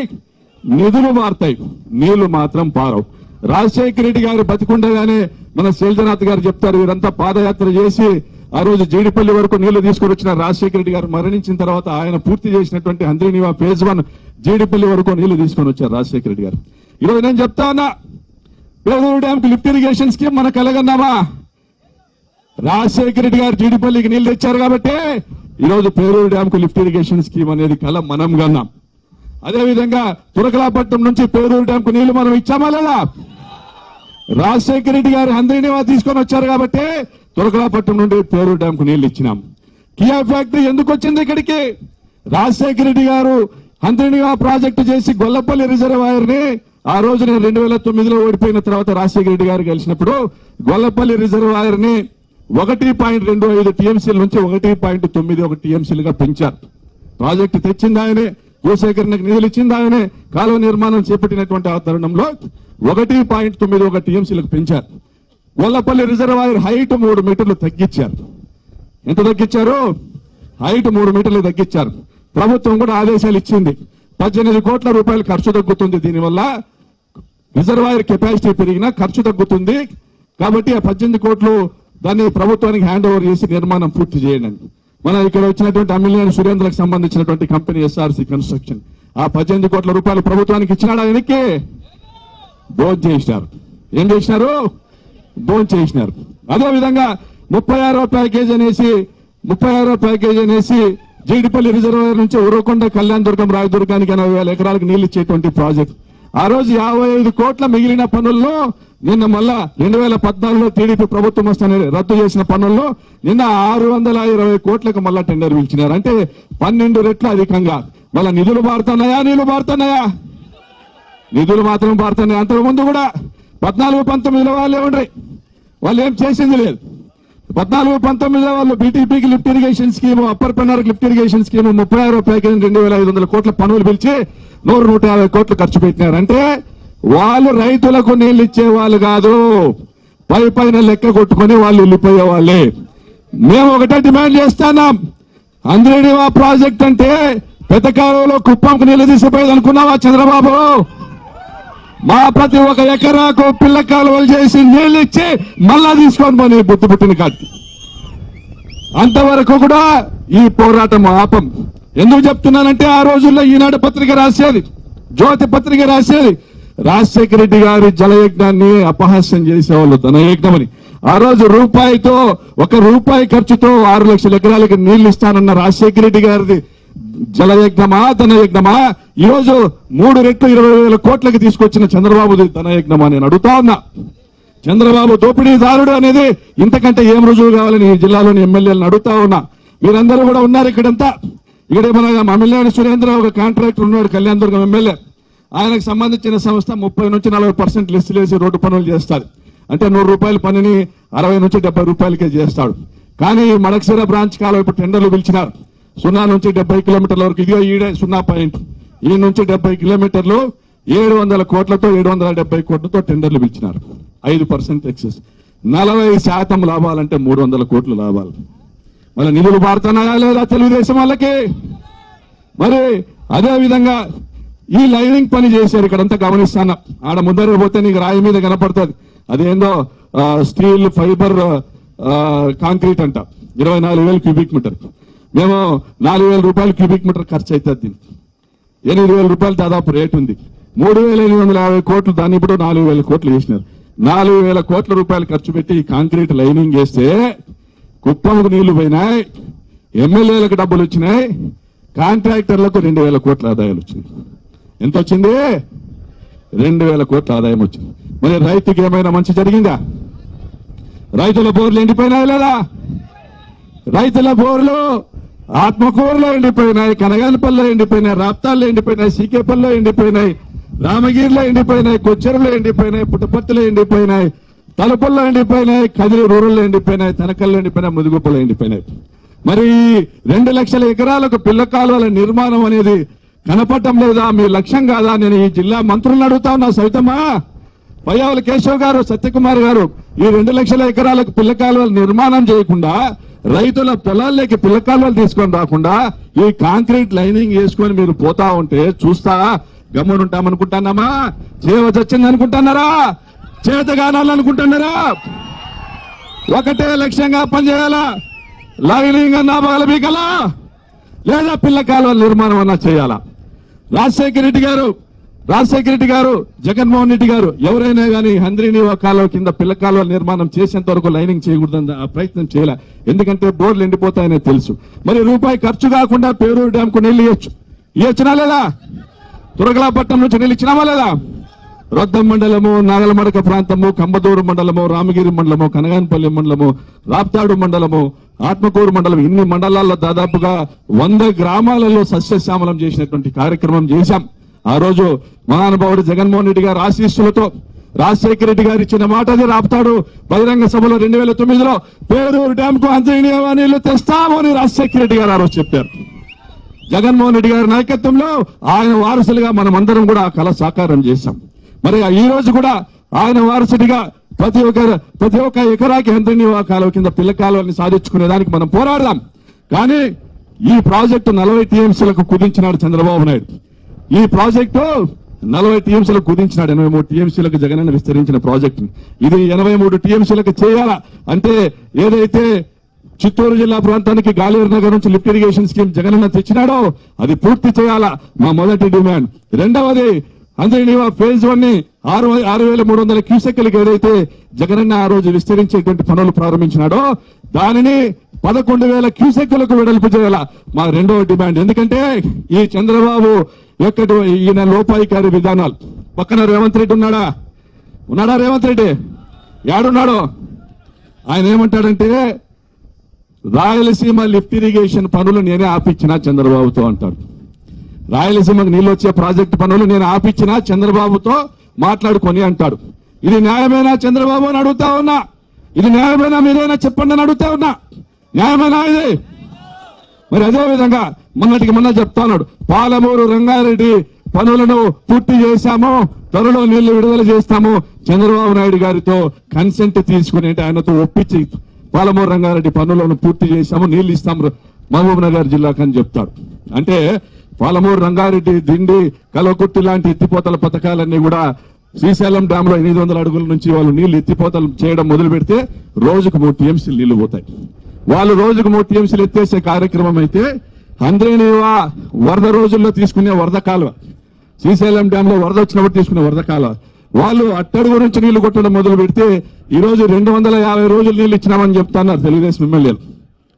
నిధులు మారుతాయి, నీళ్లు మాత్రం పారవు. రాజశేఖర రెడ్డి గారు బతికుండగానే మన శైలజనాథ్ గారు చెప్తారు, వీరంతా పాదయాత్ర చేసి ఆ రోజు జీడిపల్లి వరకు నీళ్లు తీసుకొని వచ్చిన రాజశేఖర రెడ్డి గారు మరణించిన తర్వాత ఆయన పూర్తి చేసినటువంటి హంద్రీనివా ఫేజ్ 1 జీడిపల్లి వరకు నీళ్లు తీసుకొని వచ్చారు రాజశేఖర రెడ్డి గారు. ఈరోజు నేను చెప్తా ఉన్నా, పేరూరు డ్యామ్ కి లిఫ్ట్ ఇరిగేషన్ స్కీమ్ మనకు కలగన్నామా? రాజశేఖర రెడ్డి గారు జీడిపల్లికి నీళ్లు తెచ్చారు కాబట్టి ఈరోజు పేరూరు డ్యామ్ కు లిఫ్ట్ ఇరిగేషన్ స్కీమ్ అనేది కల మనం కన్నాం. అదేవిధంగా తురకలాపట్నం నుంచి పేరూరు డ్యామ్ కు నీళ్లు మనం ఇచ్చామా లేదా? రాజశేఖర రెడ్డి గారు హంద్రీనివా తీసుకొని వచ్చారు కాబట్టి తురకలాపట్నం నుండి పేరూరు డ్యామ్ కు నీళ్లు ఇచ్చినాం. కియా ఫ్యాక్టరీ ఎందుకు వచ్చింది ఇక్కడికి? రాజశేఖర రెడ్డి గారు హంద్రీనివా ప్రాజెక్టు చేసి గొల్లపల్లి రిజర్వాయర్ ని, ఆ రోజు నేను 2009లో ఓడిపోయిన తర్వాత రాజశేఖర రెడ్డి గారు గెలిచినప్పుడు గొల్లపల్లి రిజర్వాయర్ ని 1.25 టీఎంసీల నుంచి 1.91 టీఎంసీలుగా పెంచారు. ప్రాజెక్టు తెచ్చింది ఆయనే, భూసేకరణకు నిధులు ఇచ్చింది ఆయనే, కాలువ నిర్మాణం చేపట్టినటువంటి ఆ తరుణంలో 1.91 టీఎంసీలకు పెంచారు. గొల్లపల్లి రిజర్వాయర్ హైట్ 3 మీటర్లు తగ్గించారు. ఎంత తగ్గించారు? హైట్ 3 మీటర్లు తగ్గించారు. ప్రభుత్వం కూడా ఆదేశాలు ఇచ్చింది, 18 కోట్ల రూపాయలు ఖర్చు తగ్గుతుంది. దీనివల్ల రిజర్వాయర్ కెపాసిటీ పెరిగినా ఖర్చు తగ్గుతుంది కాబట్టి ఆ 18 కోట్లు దాన్ని ప్రభుత్వానికి హ్యాండ్ ఓవర్ చేసి నిర్మాణం పూర్తి చేయండి. మన ఇక్కడ వచ్చినటువంటి అమిలియన్ సురేంద్రకు సంబంధించినటువంటి కంపెనీ ఎస్ఆర్సి కన్స్ట్రక్షన్ ఆ 18 కోట్ల రూపాయలు ప్రభుత్వానికి ఇచ్చినాడు. ఆయనకి డోన్ చేసినారు. ఏం చేసినారు? డోన్ చేసినారు. అదేవిధంగా 36వ ప్యాకేజ్ అనేసి జీడిపల్లి రిజర్వాయర్ నుంచి ఉరవకొండ, కళ్యాణదుర్గం, రాయదుర్గానికి 80,000 ఎకరాలకు నీళ్లు ఇచ్చేటువంటి ప్రాజెక్ట్. ఆ రోజు 55 కోట్ల మిగిలిన పనుల్లో నిన్న మళ్ళా 2014లో టీడీపీ ప్రభుత్వం వస్తానే రద్దు చేసిన పనుల్లో నిన్న 620 కోట్లకు మళ్ళా టెండర్ పిలిచినారు. అంటే 12 రెట్లు అధికంగా. మళ్ళా నిధులు మారుతున్నాయా? నిధులు మాత్రం మారుతున్నాయి. అంతకుముందు కూడా 14-19లో వాళ్ళు ఏమండ్రి, వాళ్ళు ఏం చేసింది లేదు. 14-19లో వాళ్ళు బీటీపీకి లిఫ్ట్ ఇరిగేషన్ స్కీమ్, అప్పర్ పెన్నార్కి లిఫ్ట్ ఇరిగేషన్ స్కీమ్ 36వ ప్యాకేజ్ 2,500 కోట్ల పనులు పిలిచి 150 కోట్లు ఖర్చు పెట్టినారు. అంటే వాళ్ళు రైతులకు నీళ్లు ఇచ్చే వాళ్ళు కాదు, పైన లెక్క కొట్టుకొని వాళ్ళు వెళ్ళిపోయే వాళ్ళే. మేము ఒకటే డిమాండ్ చేస్తున్నాం, అంద్రేనివా ప్రాజెక్ట్ అంటే పెద్ద కాలంలో కుప్పంకు నీళ్లు తీసిపోయేది అనుకున్నావా చంద్రబాబు? మా ప్రతి ఒక్క ఎకరాకు పిల్ల కాలువలు చేసి నీళ్లు ఇచ్చి మళ్ళా తీసుకొని పోనీ బుద్ధి పుట్టిన కాదు. అంతవరకు కూడా ఈ పోరాటం ఆపం. ఎందుకు చెప్తున్నానంటే ఆ రోజుల్లో ఈనాడు పత్రిక రాసేది, జ్యోతి పత్రిక రాసేది, రాజశేఖర రెడ్డి గారి జలయజ్ఞాన్ని అపహాస్యం చేసేవాళ్ళు ధనయజ్ఞమని. ఆ రోజు రూపాయితో, 1 రూపాయి ఖర్చుతో 6 లక్షల ఎకరాలకి నీళ్లు ఇస్తానన్న రాజశేఖర రెడ్డి గారిది జలయజ్ఞమా ధనయజ్ఞమా? ఈ రోజు 3 రెట్లు 20,000 కోట్లకి తీసుకొచ్చిన చంద్రబాబుది ధనయజ్ఞమా? నేను అడుగుతా ఉన్నా. చంద్రబాబు దోపిడీదారుడు అనేది ఇంతకంటే ఏం రుజువు కావాలని ఈ జిల్లాలోని ఎమ్మెల్యేలను అడుగుతా ఉన్నా. మీరందరూ కూడా ఉన్నారు ఇక్కడంతా. ఇక్కడ మన ఎమ్మెల్యే సురేంద్ర ఒక కాంట్రాక్టర్ ఉన్నాడు, కళ్యాణ్ దుర్గం ఎమ్మెల్యే. ఆయనకు సంబంధించిన సంస్థ 30 నుంచి 40% లిస్టులు వేసి రోడ్డు పనులు చేస్తారు. అంటే 100 రూపాయల పనిని 60 నుంచి 70 రూపాయలకే చేస్తాడు. కానీ మడకసిర బ్రాంచ్ కాలువ ఇప్పుడు టెండర్లు పిలిచినారు. 0 నుంచి 70 కిలోమీటర్ల వరకు. ఇదిగో ఈడే 0 పాయింట్, ఈ నుంచి 70 కిలోమీటర్లు 700 కోట్లతో 770 కోట్లతో టెండర్లు పిలిచినారు. 5% ఎక్సెస్. 40% లాభాలంటే 300 కోట్లు లాభాలు. మళ్ళీ నిధులు మారుతున్నాయా లేదా తెలుగుదేశం వాళ్ళకి? మరి అదే విధంగా ఈ లైనింగ్ పని చేశారు. ఇక్కడంతా గమనిస్తాను. ఆడ ముందర పోతే నీకు రాయి మీద కనపడుతుంది, అదేందో స్టీల్ ఫైబర్ కాంక్రీట్ అంట. 24,000 క్యూబిక్ మీటర్. మేము 4,000 రూపాయలు క్యూబిక్ మీటర్ ఖర్చు అవుతుంది. దీనికి 8,000 రూపాయలు దాదాపు రేట్ ఉంది. 3,850 కోట్లు, దాన్ని ఇప్పుడు 4,000 కోట్లు చేసినారు. 4,000 కోట్ల రూపాయలు ఖర్చు పెట్టి ఈ కాంక్రీట్ లైనింగ్ చేస్తే కుప్పంకు నీళ్లు పోయినాయి, ఎమ్మెల్యేలకు డబ్బులు వచ్చినాయి, కాంట్రాక్టర్లకు 2,000 కోట్ల ఆదాయాలు వచ్చినాయి. ఎంత వచ్చింది? 2,000 కోట్ల ఆదాయం వచ్చింది. మరి రైతుకి ఏమైనా మంచి జరిగిందా? రైతుల బోర్లు ఎండిపోయినాయి లేదా? రైతుల బోర్లు ఆత్మకూరులో ఎండిపోయినాయి, కనగానపల్లిలో ఎండిపోయినాయి, రాప్తాల్లో ఎండిపోయినాయి, సీకేపల్లిలో ఎండిపోయినాయి, రామగిరిలో ఎండిపోయినాయి, కొచ్చెరులో ఎండిపోయినాయి, పుట్టపర్తిలో ఎండిపోయినాయి, తలుపుల్లో ఎండిపోయినాయి, కదిరి రూరల్లో ఎండిపోయినాయి, తనకల్లో ఎండిపోయినాయి, ముదుగుప్పలో ఎండిపోయినాయి. మరి 2 లక్షల ఎకరాలకు పిల్ల కాలువల నిర్మాణం అనేది కనపడటం లేదా? మీ లక్ష్యం కాదా? నేను ఈ జిల్లా మంత్రులను అడుగుతా ఉన్నా. సవితమ్మా, పయ్యావుల కేశవ్ గారు, సత్యకుమార్ గారు, ఈ 2 లక్షల ఎకరాలకు పిల్ల కాలువల నిర్మాణం చేయకుండా, రైతుల పొలాల్లోకి పిల్ల కాలువలు తీసుకొని రాకుండా ఈ కాంక్రీట్ లైనింగ్ వేసుకొని మీరు పోతా ఉంటే చూస్తా గమ్మునుంటామనుకుంటున్నామా? చేయవచ్చొచ్చింది అనుకుంటున్నారా? చేతగానాలనుకుంటున్నారా? ఒకటే లక్ష్యంగా పనిచేయాలా? లైనింగ్ అన్నా బగలబీకలా, లేదా పిల్ల కాలువల నిర్మాణం అన్నా చేయాలా? రాజశేఖర రెడ్డి గారు, జగన్మోహన్ రెడ్డి గారు ఎవరైనా కానీ హంద్రీనీవా కాలువ కింద పిల్ల కాలువ నిర్మాణం చేసేంత వరకు లైనింగ్ చేయకూడదని ఆ ప్రయత్నం చేయలే. ఎందుకంటే బోర్లు ఎండిపోతాయనే తెలుసు. మరి రూపాయి ఖర్చు కాకుండా పేరూరు డ్యామ్ కు నీళ్లు ఇవ్వచ్చునా లేదా? తురగలాపట్నం నుంచి నీళ్ళు ఇచ్చినామా లేదా? రొద్దం మండలము, నాగలమడక ప్రాంతము, కంబదూరు మండలము, రామగిరి మండలము, కనగానపల్లి మండలము, రాప్తాడు మండలము, ఆత్మకూరు మండలం, ఇన్ని మండలాల్లో దాదాపుగా 100 గ్రామాలలో సస్యశ్యామలం చేసినటువంటి కార్యక్రమం చేశాం. ఆ రోజు మహానుభావుడు జగన్మోహన్ రెడ్డి గారు ఆశీస్సులతో రాజశేఖర రెడ్డి గారు ఇచ్చిన మాట అది రాప్తాడు బహిరంగ సభలో 2009లో పేరూరు డ్యామ్ కు అంతర్నీయ నీళ్లు తెస్తామని రాజశేఖర రెడ్డి గారు ఆ రోజు చెప్పారు. జగన్మోహన్ రెడ్డి గారి నాయకత్వంలో ఆయన వారసులుగా మనం అందరం కూడా ఆ కళ సాకారం చేశాం. మరి ఈ రోజు కూడా ఆయన వారసుడిగా ప్రతి ఒక్క ఎకరాకి అంతర్నీయ కాలువ కింద పిల్ల కాలువని సాధించుకునే దానికి మనం పోరాడదాం. కానీ ఈ ప్రాజెక్టు 40 టీఎంసీలకు కుదించినాడు చంద్రబాబు నాయుడు. ఈ ప్రాజెక్టు 40 టీఎంసీలకు కుదించినాడు. 83 టీఎంసీలకు జగనన్న విస్తరించిన ప్రాజెక్టు ఇది 83 టీఎంసీలకు చేయాలా అంటే ఏదైతే చిత్తూరు జిల్లా ప్రాంతానికి గాలేరు నగర్ నుంచి లిఫ్ట్ ఇరిగేషన్ స్కీమ్ జగనన్న తెచ్చినాడో అది పూర్తి చేయాలా మా మొదటి డిమాండ్. రెండవది అంతర్నీయ ఫేజ్ 1 ని 6,300 క్యూసెక్లకు ఏదైతే జగనన్న ఆ రోజు విస్తరించేటువంటి పనులు ప్రారంభించినాడో దానిని 11,000 క్యూసెక్లకు వెడల్పు చేయాలా మా రెండవ డిమాండ్. ఎందుకంటే ఈ చంద్రబాబు ఈయన లోపాయికారి విధానాలు. పక్కన రేవంత్ రెడ్డి ఉన్నాడా రేవంత్ రెడ్డి ఏడున్నాడు? ఆయన ఏమంటాడంటే రాయలసీమ లిఫ్ట్ ఇరిగేషన్ పనులు నేనే ఆపిచ్చినా చంద్రబాబుతో అంటాడు. రాయలసీమకు నీళ్ళు వచ్చే ప్రాజెక్టు పనులు నేను ఆపిచ్చినా చంద్రబాబుతో మాట్లాడుకొని అంటాడు. ఇది న్యాయమేనా చంద్రబాబు అని అడుగుతా ఉన్నా. ఇది న్యాయమేనా? మీరేనా చెప్పండి అని అడుగుతా ఉన్నా. న్యాయమేనా ఇది? మరి అదే విధంగా మొన్న చెప్తా ఉన్నాడు పాలమూరు రంగారెడ్డి పనులను పూర్తి చేశాము, త్వరలో నీళ్లు విడుదల చేస్తాము, చంద్రబాబు నాయుడు గారితో కన్సెంట్ తీసుకుని ఆయనతో ఒప్పించి పాలమూరు రంగారెడ్డి పనులను పూర్తి చేశాము, నీళ్లు ఇస్తాం మహబూబ్ నగర్ జిల్లాకు అని చెప్తాడు. అంటే పాలమూరు రంగారెడ్డి, దిండి, కలవకుర్తి లాంటి ఎత్తిపోతల పథకాలన్నీ కూడా శ్రీశైలం డ్యామ్ లో 800 అడుగుల నుంచి వాళ్ళు నీళ్లు ఎత్తిపోతలు చేయడం మొదలు పెడితే రోజుకు 3 టీఎంసీలు నీళ్లు పోతాయి. వాళ్ళు రోజుకు 3 టీఎంసీలు ఎత్తేసే కార్యక్రమం అయితే హంద్రేనివా వరద రోజుల్లో తీసుకునే వరద కాలువ, శ్రీశైలం డ్యామ్ లో వరద వచ్చినప్పుడు తీసుకునే వరద కాలువ, వాళ్ళు అట్టడుగు నుంచి నీళ్లు కొట్టడం మొదలు పెడితే ఈ రోజు 250 రోజులు నీళ్లు ఇచ్చినామని చెప్తున్నారు తెలుగుదేశం ఎమ్మెల్యేలు.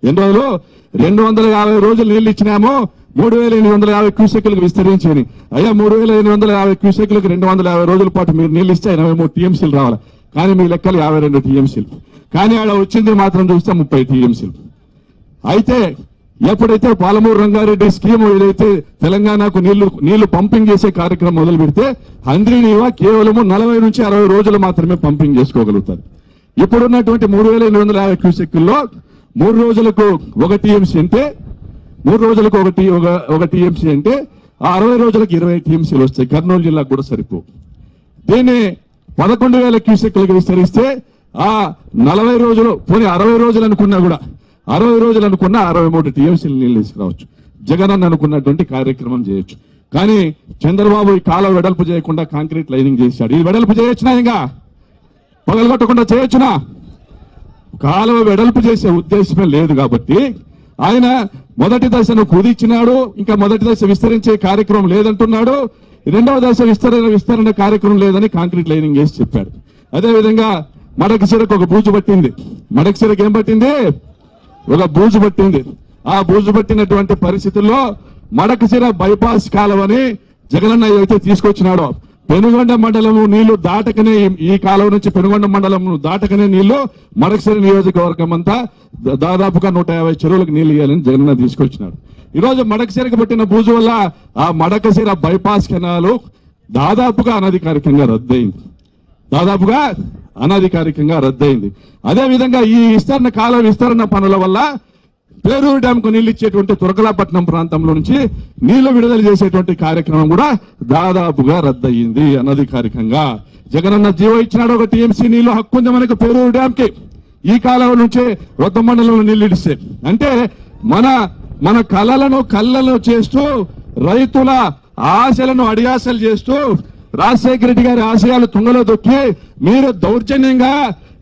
ఎన్ని రోజులు? 250 రోజులు నీళ్లు ఇచ్చినామో 3850 క్యూసెక్లకు విస్తరించని. అయ్యా 3850 క్యూసెక్లకు 250 రోజుల పాటు మీరు నీళ్లు ఇస్తే 83 టీఎంసీలు రావాలి. కానీ మీ లెక్కలు 52 టీఎంసీలు. కానీ ఆడ వచ్చింది మాత్రం చూస్తే 30 టీఎంసీలు. అయితే ఎప్పుడైతే పాలమూరు రంగారెడ్డి స్కీమ్ ఏదైతే తెలంగాణకు నీళ్లు పంపింగ్ చేసే కార్యక్రమం మొదలు పెడితే హంద్రీనీవా కేవలము 40 నుంచి 60 రోజులు మాత్రమే పంపింగ్ చేసుకోగలుగుతారు. ఇప్పుడున్నటువంటి 3850 క్యూసెక్కుల్లో 3 రోజులకు 1 టీఎంసీ అంటే 3 రోజులకు ఒక టీఎంసీ అంటే 60 రోజులకు 20 టీఎంసీలు వస్తాయి. కర్నూలు జిల్లాకు కూడా సరిపో. దీన్ని 11,000 క్యూసెక్కులకు విస్తరిస్తే ఆ 40 రోజులు పోనీ 60 రోజులు అనుకున్నా కూడా 60 రోజులు అనుకున్నా 63 టీఎంసీలు నీళ్లు తీసుకురావచ్చు. జగన్ అన్న అనుకున్నటువంటి కార్యక్రమం చేయొచ్చు. కానీ చంద్రబాబు ఈ కాలువ వెడల్పు చేయకుండా కాంక్రీట్ లైనింగ్ చేశాడు. ఈ వెడల్పు చేయొచ్చునా? ఇంకా పగలగొట్టకుండా చేయొచ్చునా? కాలువ వెడల్పు చేసే ఉద్దేశమే లేదు కాబట్టి ఆయన మొదటి దశను కుదిచ్చినాడు. ఇంకా మొదటి దశ విస్తరించే కార్యక్రమం లేదంటున్నాడు. రెండవ దశ విస్తరణ కార్యక్రమం లేదని కాంక్రీట్ లైనింగ్ చేసి చెప్పాడు. అదేవిధంగా మడకశిరకు ఒక బూజు పట్టింది. మడకశిరకు ఏం పట్టింది? ఒక బూజు పట్టింది. ఆ బూజు పట్టినటువంటి పరిస్థితుల్లో మడకశిర బైపాస్ కాలువని జగనన్న అయితే తీసుకొచ్చినాడో పెనుగొండ మండలము నీళ్లు దాటకనే ఈ కాలువ నుంచి పెనుగొండ మండలం దాటకనే నీళ్లు మడకశిర నియోజకవర్గం అంతా దాదాపుగా 150 చెరువులకు నీళ్లు ఇవ్వాలని జగనన్న తీసుకొచ్చినాడు. ఈరోజు మడకశిరకు పట్టిన బూజు వల్ల ఆ మడకశిర బైపాస్ కెనాలు దాదాపుగా అనధికారికంగా రద్దయింది. అదేవిధంగా ఈ కాలువ విస్తరణ పనుల వల్ల పేరూరు డ్యామ్ కు నీళ్లు ఇచ్చేటువంటి తురకలాపట్నం ప్రాంతంలో నుంచి నీళ్లు విడుదల చేసేటువంటి కార్యక్రమం కూడా దాదాపుగా రద్దయింది అనధికారికంగా. జగనన్న జీవో ఇచ్చినాడు. ఒక టీఎంసీ నీళ్లు హక్కు ఉంది మనకు పేరూరు డ్యామ్ కి. ఈ కాలువ నుంచే రొద్ద మండలంలో నీళ్లు ఇడిస్తే అంటే మన కళ్ళలను చేస్తూ రైతుల ఆశలను అడియాసలు చేస్తూ రాజశేఖర రెడ్డి గారి ఆశయాలు తుంగలో దొక్కి మీరు దౌర్జన్యంగా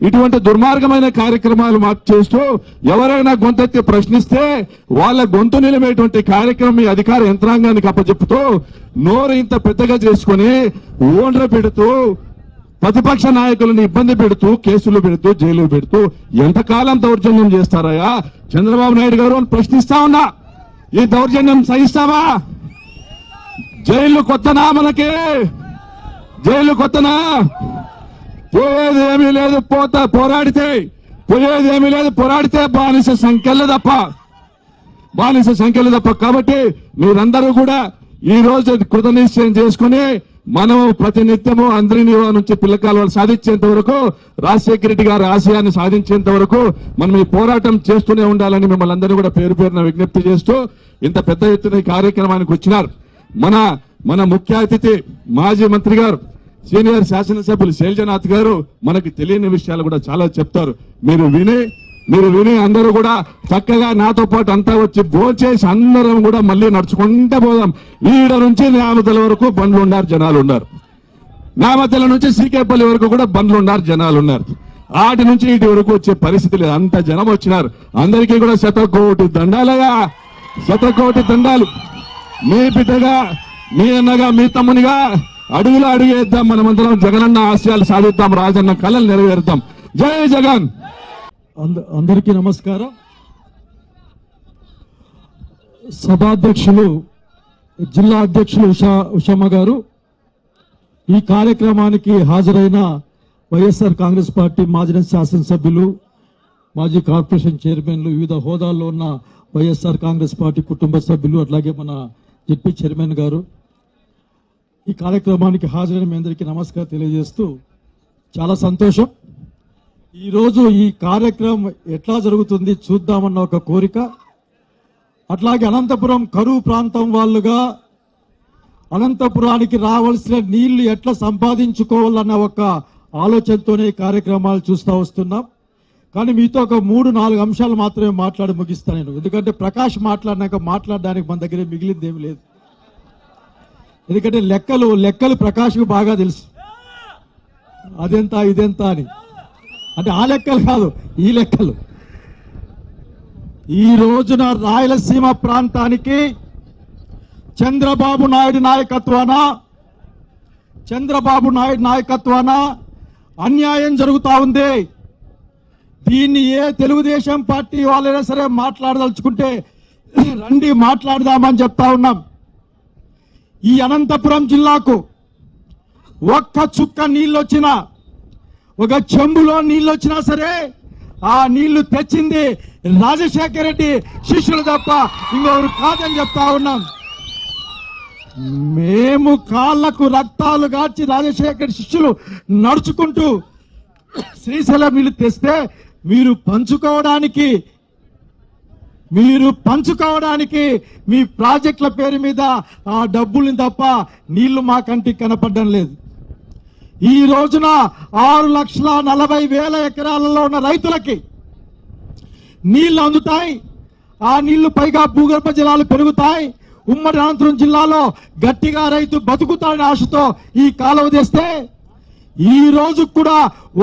ఇటువంటి దుర్మార్గమైన కార్యక్రమాలు చేస్తూ ఎవరైనా గొంతెత్తి ప్రశ్నిస్తే వాళ్ళ గొంతు నిలబేటువంటి కార్యక్రమం ఈ అధికార యంత్రాంగానికి అప్పచెప్పుతూ నోరు ఇంత పెద్దగా చేసుకుని ఓండ్ర పెడుతూ ప్రతిపక్ష నాయకులను ఇబ్బంది పెడుతూ కేసులు పెడుతూ జైలు పెడుతూ ఎంతకాలం దౌర్జన్యం చేస్తారయ్యా చంద్రబాబు నాయుడు గారు అని ప్రశ్నిస్తా ఉన్నా. ఈ దౌర్జన్యం సహిస్తావా? జైలు కొత్తనా? మనకి జైలు కొత్తనా? పోయేది ఏమీ లేదు. పోరాడితే బానిస సంఖ్యలు తప్ప. కాబట్టి మీరందరూ కూడా ఈ రోజు కృతనిశ్చయం చేసుకుని మనం ప్రతినిత్యము అందరినీ నుంచి పిల్లకాలు సాధించేంత వరకు రాజశేఖర రెడ్డి గారి ఆశయాన్ని సాధించేంత వరకు మనం ఈ పోరాటం చేస్తూనే ఉండాలని మిమ్మల్ని అందరూ కూడా పేరు పేరున విజ్ఞప్తి చేస్తూ ఇంత పెద్ద ఎత్తున ఈ కార్యక్రమానికి వచ్చినారు. మన ముఖ్య అతిథి మాజీ మంత్రి గారు సీనియర్ శాసనసభ్యులు శైలజనాథ్ గారు మనకి తెలియని విషయాలు కూడా చాలా చెప్తారు. మీరు విని అందరూ కూడా చక్కగా నాతో పాటు అంతా వచ్చి భోంచేసి అందరం కూడా మళ్ళీ నడుచుకుంటూ పోదాం. ఈడ నుంచి న్యామతల వరకు బండ్లు ఉన్నారు, జనాలు ఉన్నారు. న్యామతల నుంచి సీకేపల్లి వరకు కూడా బండ్లు ఉన్నారు, జనాలు ఉన్నారు. ఆటి నుంచి ఇటు వరకు వచ్చే పరిస్థితి లేదు. అంత జనం వచ్చినారు. అందరికీ కూడా 100 కోటి దండాలయ్యా, 100 కోటి దండాలు. మీ బిడ్డగా, మీ అన్నగా, మీ తమ్మునిగా అడుగులో అడుగేద్దాం. మనమందరం జగనన్న ఆశయాలు సాధిద్దాం, రాజన్న కళలు నెరవేరుద్దాం. జై జగన్. అందరికీ నమస్కారం. సభాధ్యక్షులు జిల్లా అధ్యక్షులు ఉషమ్మ గారు, ఈ కార్యక్రమానికి హాజరైన వైఎస్ఆర్ కాంగ్రెస్ పార్టీ మాజీ శాసనసభ్యులు, మాజీ కార్పొరేషన్ చైర్మన్లు, వివిధ హోదాల్లో ఉన్న వైఎస్ఆర్ కాంగ్రెస్ పార్టీ కుటుంబ సభ్యులు, అట్లాగే మన జెడ్పీ చైర్మన్ గారు, ఈ కార్యక్రమానికి హాజరైన మీ అందరికీ నమస్కారం తెలియజేస్తూ చాలా సంతోషం. ఈరోజు ఈ కార్యక్రమం ఎట్లా జరుగుతుంది చూద్దామన్న ఒక కోరిక, అట్లాగే అనంతపురం కరువు ప్రాంతం వాళ్ళుగా అనంతపురానికి రావాల్సిన నీళ్లు ఎట్లా సంపాదించుకోవాలన్న ఒక ఆలోచనతోనే కార్యక్రమాలు చూస్తూ వస్తున్నాం. కానీ మీతో ఒక 3-4 అంశాలు మాత్రమే మాట్లాడి ముగిస్తాను నేను. ఎందుకంటే ప్రకాష్ మాట్లాడినాక మాట్లాడడానికి మన దగ్గర మిగిలింది ఏమి లేదు. ఎందుకంటే లెక్కలు ప్రకాష్కు బాగా తెలుసు, అదెంత ఇదెంత అని. అంటే ఆ లెక్కలు కాదు, ఈ లెక్కలు. ఈ రోజున రాయలసీమ ప్రాంతానికి చంద్రబాబు నాయుడు నాయకత్వాన అన్యాయం జరుగుతా ఉంది. దీన్ని ఏ తెలుగుదేశం పార్టీ వాళ్ళైనా సరే మాట్లాడదలుచుకుంటే రండి మాట్లాడదామని చెప్తా ఉన్నాం. ఈ అనంతపురం జిల్లాకు ఒక్క చుక్క నీళ్ళొచ్చినా, ఒక చెంబులో నీళ్ళొచ్చినా సరే ఆ నీళ్లు తెచ్చింది రాజశేఖర రెడ్డి శిష్యులు తప్ప ఇంకొకరు కాదని చెప్తా ఉన్నాం. మేము కాళ్లకు రక్తాలు గార్చి రాజశేఖర్ శిష్యులు నడుచుకుంటూ శ్రీశైలం నీళ్లు తెస్తే మీరు పంచుకోవడానికి మీ ప్రాజెక్టుల పేరు మీద ఆ డబ్బుల్ని తప్ప నీళ్లు మా కంటికి కనపడడం లేదు. ఈ రోజున 6,40,000 ఎకరాలలో ఉన్న రైతులకి నీళ్లు అందుతాయి. ఆ నీళ్లు పైగా భూగర్భ జలాలు పెరుగుతాయి. ఉమ్మడి అనంతపురం జిల్లాలో గట్టిగా రైతు బతుకుతాడని ఆశతో ఈ కాలువ తెస్తే ఈ రోజు కూడా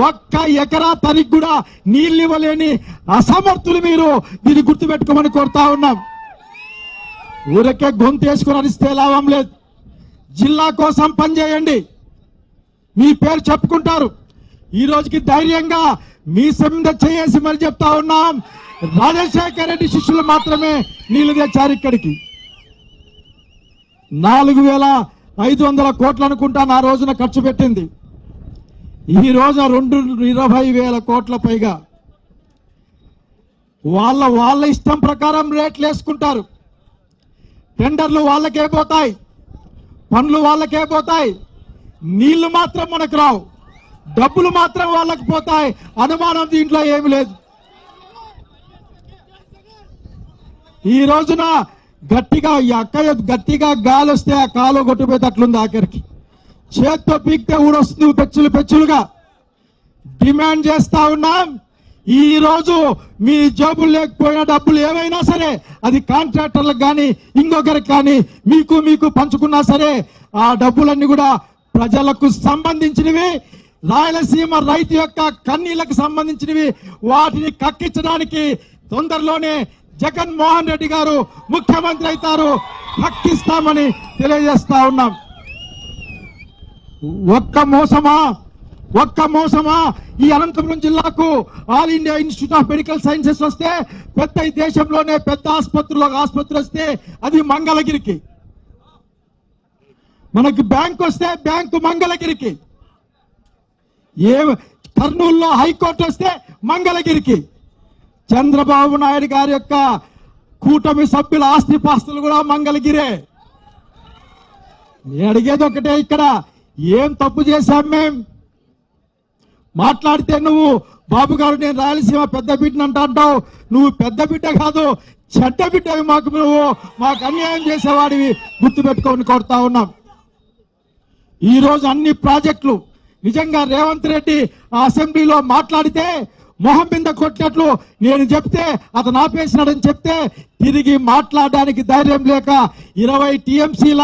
ఒక్క ఎకరా తనికి కూడా నీళ్ళు ఇవ్వలేని అసమర్థులు మీరు. దీన్ని గుర్తుపెట్టుకోమని కోరుతా ఉన్నాం. ఊరకే గొంతేసుకుని అరిస్తే లాభం లేదు. జిల్లా కోసం పనిచేయండి. మీ పేరు చెప్పుకుంటారు. ఈ రోజుకి ధైర్యంగా మీ సంద చేసి మరి చెప్తా ఉన్నాం. రాజశేఖర రెడ్డి శిష్యులు మాత్రమే నీళ్లు తెచ్చారు. ఇక్కడికి 4,500 కోట్లు అనుకుంటా ఆ రోజున ఖర్చు పెట్టింది. ఈ రోజు 20,000 కోట్ల పైగా వాళ్ళ ఇష్టం ప్రకారం రేట్లు వేసుకుంటారు. టెండర్లు వాళ్ళకే పోతాయి, పనులు వాళ్ళకే పోతాయి, నీళ్లు మాత్రం మనకు రావు, డబ్బులు మాత్రం వాళ్ళకి పోతాయి. అనుమానం దీంట్లో ఏమి లేదు. ఈ రోజున గట్టిగా గాలి వస్తే ఆ కాలు కొట్టుపోయేటట్లుంది. ఆఖరికి చేత్తో పీక్తే ఊడొస్తుంది పెచ్చులుగా. డిమాండ్ చేస్తా ఉన్నాం. ఈ రోజు మీ జేబులు లేకపోయినా డబ్బులు ఏమైనా సరే అది కాంట్రాక్టర్లకు కానీ ఇంకొకరికి కానీ మీకు పంచుకున్నా సరే ఆ డబ్బులన్నీ కూడా ప్రజలకు సంబంధించినవి, రాయలసీమ రైతు యొక్క కన్నీళ్లకు సంబంధించినవి. వాటిని కక్కించడానికి తొందరలోనే జగన్మోహన్ రెడ్డి గారు ముఖ్యమంత్రి అవుతారు. హక్కిస్తామని తెలియజేస్తా ఉన్నాం. ఒక్క మోసమా ఈ అనంతపురం జిల్లాకు all India institute of medical sciences వస్తే పెద్ద దేశంలోనే పెద్ద ఆసుపత్రి వస్తే అది మంగళగిరికి. మనకి బ్యాంక్ వస్తే బ్యాంకు మంగళగిరికి. కర్నూలులో హైకోర్టు వస్తే మంగళగిరికి. చంద్రబాబు నాయుడు గారి యొక్క కూటమి సభ్యుల ఆస్తిపాస్తులు కూడా మంగళగిరే. నేను అడిగేది ఒకటే, ఇక్కడ ఏం తప్పు చేశాం మేం? మాట్లాడితే నువ్వు బాబు గారు నేను రాయలసీమ పెద్ద బిడ్డని అంటావు. నువ్వు పెద్ద బిడ్డ కాదు, చెడ్డ బిడ్డవి. మాకు అన్యాయం చేసేవాడివి. గుర్తుపెట్టుకోమని కోరుతా ఉన్నాం. ఈ రోజు అన్ని ప్రాజెక్టులు నిజంగా రేవంత్ రెడ్డి ఆ అసెంబ్లీలో మాట్లాడితే మొహం మీద కొట్టినట్లు నేను చెప్తే అతను ఆపేసినాడని చెప్తే తిరిగి మాట్లాడడానికి ధైర్యం లేక 20 టీఎంసీల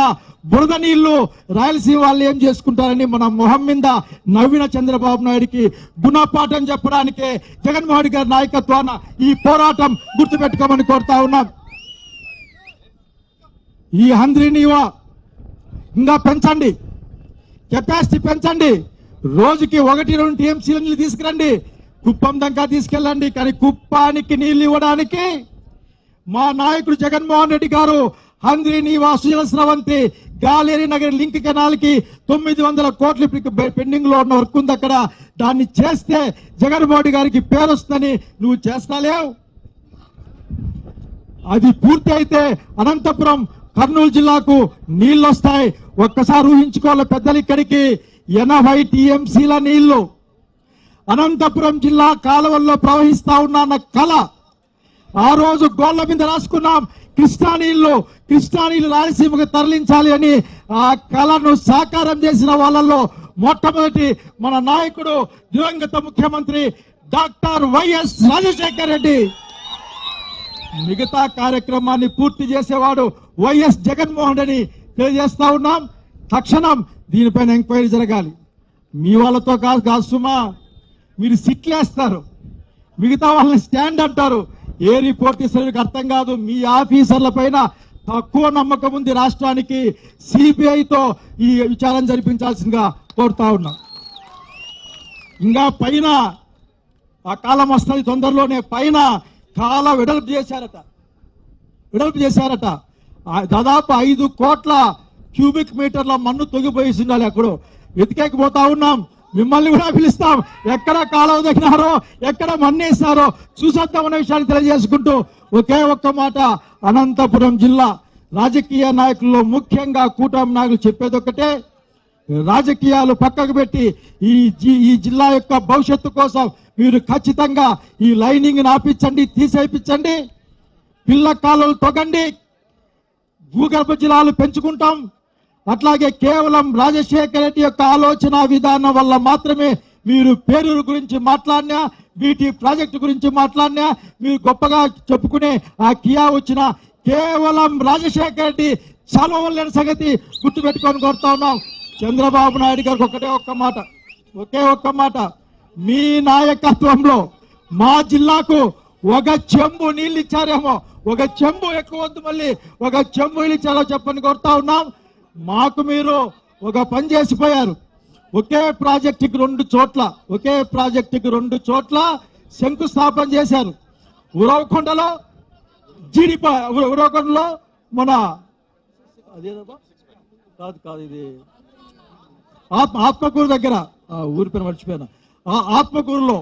బురద నీళ్లు రాయలసీమ వాళ్ళు ఏం చేసుకుంటారని మన మొహం మీద నవ్విన చంద్రబాబు నాయుడికి గుణపాఠం చెప్పడానికి జగన్మోహన్ రెడ్డి గారి నాయకత్వాన ఈ పోరాటం గుర్తుపెట్టుకోమని కోరుతా ఉన్నాం. ఈ హంద్రీనీవా ఇంకా పెంచండి, కెపాసిటీ పెంచండి. రోజుకి 1-2 టీఎంసీల నీళ్ళు తీసుకురండి, కుప్పం దాకా తీసుకెళ్ళండి. కానీ కుప్పానికి నీళ్లు ఇవ్వడానికి మా నాయకుడు జగన్మోహన్ రెడ్డి గారు హంద్రీనీవా, సుజల స్రవంతి, గాలేరి నగర్ లింక్ కెనాల్ కి 900 కోట్లు పెండింగ్ లో ఉన్న వర్క్ ఉంది. అక్కడ దాన్ని చేస్తే జగన్మోహన్ రెడ్డి గారికి పేరు వస్తుందని నువ్వు చేస్తాలేవు. అది పూర్తి అయితే అనంతపురం కర్నూలు జిల్లాకు నీళ్లు వస్తాయి. ఒక్కసారి ఊహించుకోవాలి పెద్దలు, ఇక్కడికి 80 టీఎంసీల నీళ్లు అనంతపురం జిల్లా కాలువల్లో ప్రవహిస్తా ఉన్న కళ. ఆ రోజు గోళ్ల మీద రాసుకున్నాం, కృష్ణా నీళ్లు రాయలసీమకు తరలించాలి అని. ఆ కళను సాకారం చేసిన వాళ్ళల్లో మొట్టమొదటి మన నాయకుడు దివంగత ముఖ్యమంత్రి డాక్టర్ వైఎస్ రాజశేఖర రెడ్డి. మిగతా కార్యక్రమాన్ని పూర్తి చేసేవాడు వైఎస్ జగన్మోహన్ రెడ్డి తెలియజేస్తా ఉన్నాం. తక్షణం దీనిపైన ఎంక్వైరీ జరగాలి. మీ వాళ్ళతో కాదు సుమా, మీరు సిట్లేస్తారు, మిగతా వాళ్ళని స్టాండ్ అంటారు. ఏ రిపోర్ట్ ఇస్తారో మీకు అర్థం కాదు. మీ ఆఫీసర్ల పైన తక్కువ నమ్మకం ఉంది రాష్ట్రానికి. సిబిఐతో ఈ విచారణ జరిపించాల్సిందిగా కోరుతా ఉన్నాం. ఇంకా పైన ఆ కాలం వస్తుంది తొందరలోనే, పైన కాల వెడల్పు చేశారట. దాదాపు 5 కోట్ల క్యూబిక్ మీటర్ల మన్ను తొగిపోయి ఉండాలి. అక్కడ వెతికేకపోతా ఉన్నాం. మిమ్మల్ని కూడా పిలుస్తాం. ఎక్కడ కాలువ తగినారో, ఎక్కడ మన్నేస్తారో చూసొద్దామన్న విషయాన్ని తెలియజేసుకుంటూ ఒకే ఒక్క మాట, అనంతపురం జిల్లా రాజకీయ నాయకుల్లో ముఖ్యంగా కూటమి నాయకులు చెప్పేది ఒకటే, రాజకీయాలు పక్కకు పెట్టి ఈ జిల్లా యొక్క భవిష్యత్తు కోసం మీరు ఖచ్చితంగా ఈ లైనింగ్ ఆపించండి, తీసేయించండి, పిల్ల కాలువలు తొగండి, భూగర్భ జలాలు పెంచుకుంటాం. అట్లాగే కేవలం రాజశేఖర రెడ్డి యొక్క ఆలోచన విధానం వల్ల మాత్రమే మీరు పేరూరు గురించి మాట్లాడినా, బీటీ ప్రాజెక్టు గురించి మాట్లాడినా, మీరు గొప్పగా చెప్పుకునే ఆ కియా వచ్చిన కేవలం రాజశేఖర రెడ్డి చలవలేని సంగతి గుర్తుపెట్టుకొని కోరుతా ఉన్నాం. చంద్రబాబు నాయుడు గారికి ఒకే ఒక్క మాట, మీ నాయకత్వంలో మా జిల్లాకు ఒక చెంబు నీళ్ళు ఇచ్చారేమో, ఒక చెంబు ఎక్కువ వద్దు, మళ్ళీ ఒక చెంబు నీళ్ళు ఇచ్చారో చెప్పని కోరుతా ఉన్నాం. మాకు మీరు ఒక పని చేసిపోయారు. ఒకే ప్రాజెక్టుకి 2 చోట్ల శంకుస్థాపన చేశారు. ఉరవకొండలో మన కాదు ఇది ఆత్మకూరు దగ్గర, ఊరి పేరు మర్చిపోయినా, ఆత్మకూరులో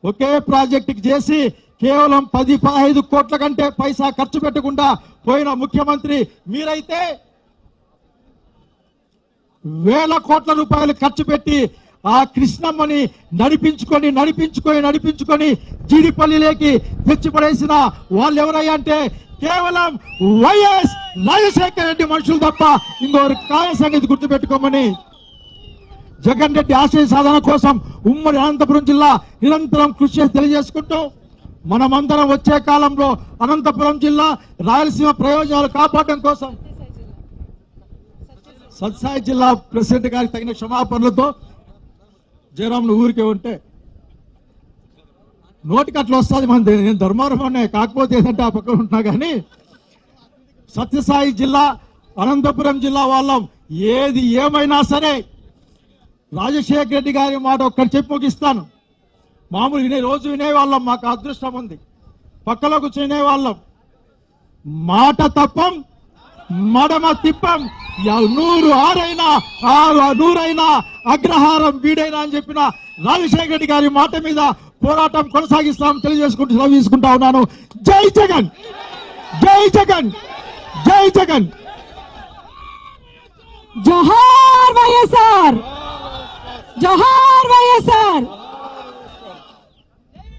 ఒకే ప్రాజెక్టుకి చేసి కేవలం 10-15 కోట్ల కంటే పైసా ఖర్చు పెట్టకుండా పోయిన ముఖ్యమంత్రి మీరైతే వేల కోట్ల రూపాయలు ఖర్చు పెట్టి ఆ కృష్ణమ్మని నడిపించుకొని జీడిపల్లిలోకి తెచ్చిపడేసిన వాళ్ళు ఎవరయ్యా అంటే కేవలం వైఎస్ రాజశేఖర రెడ్డి మనుషులు తప్ప ఇంకొకరు కాయ సంగతి గుర్తుపెట్టుకోమని, జగన్ రెడ్డి ఆశయ సాధన కోసం ఉమ్మడి అనంతపురం జిల్లా నిరంతరం కృషి చేసి తెలియజేసుకుంటూ, మనమందరం వచ్చే కాలంలో అనంతపురం జిల్లా రాయలసీమ ప్రయోజనాలు కాపాడడం కోసం సత్సాయి జిల్లా ప్రెసిడెంట్ గారికి తగిన క్షమాపణలతో, జయరాములు ఊరికే ఉంటే నోటికి అట్లా వస్తుంది. నేను ధర్మవరం అనే కాకపోతే ఏంటంటే ఆ పక్కన ఉంటున్నా, కానీ సత్యసాయి జిల్లా అనంతపురం జిల్లా వాళ్ళం ఏది ఏమైనా సరే రాజశేఖర రెడ్డి గారి మాట ఒక్కటి చెప్పి ముగిస్తాను. మామూలు రోజు వినేవాళ్ళం, మాకు అదృష్టం ఉంది, పక్కలో కూర్చునే వాళ్ళం. మాట తప్పం, మడమ తిప్పం, 100 అగ్రహారం వీడైనా అని చెప్పిన రాజశేఖర రెడ్డి గారి మాట మీద పోరాటం కొనసాగిస్తాం తెలియజేసుకుంటూ సెలవు తీసుకుంటా ఉన్నాను. జై జగన్, జై జగన్, జై జగన్. జోహార్ వైఎస్ఆర్, జోహార్ వైఎస్ఆర్.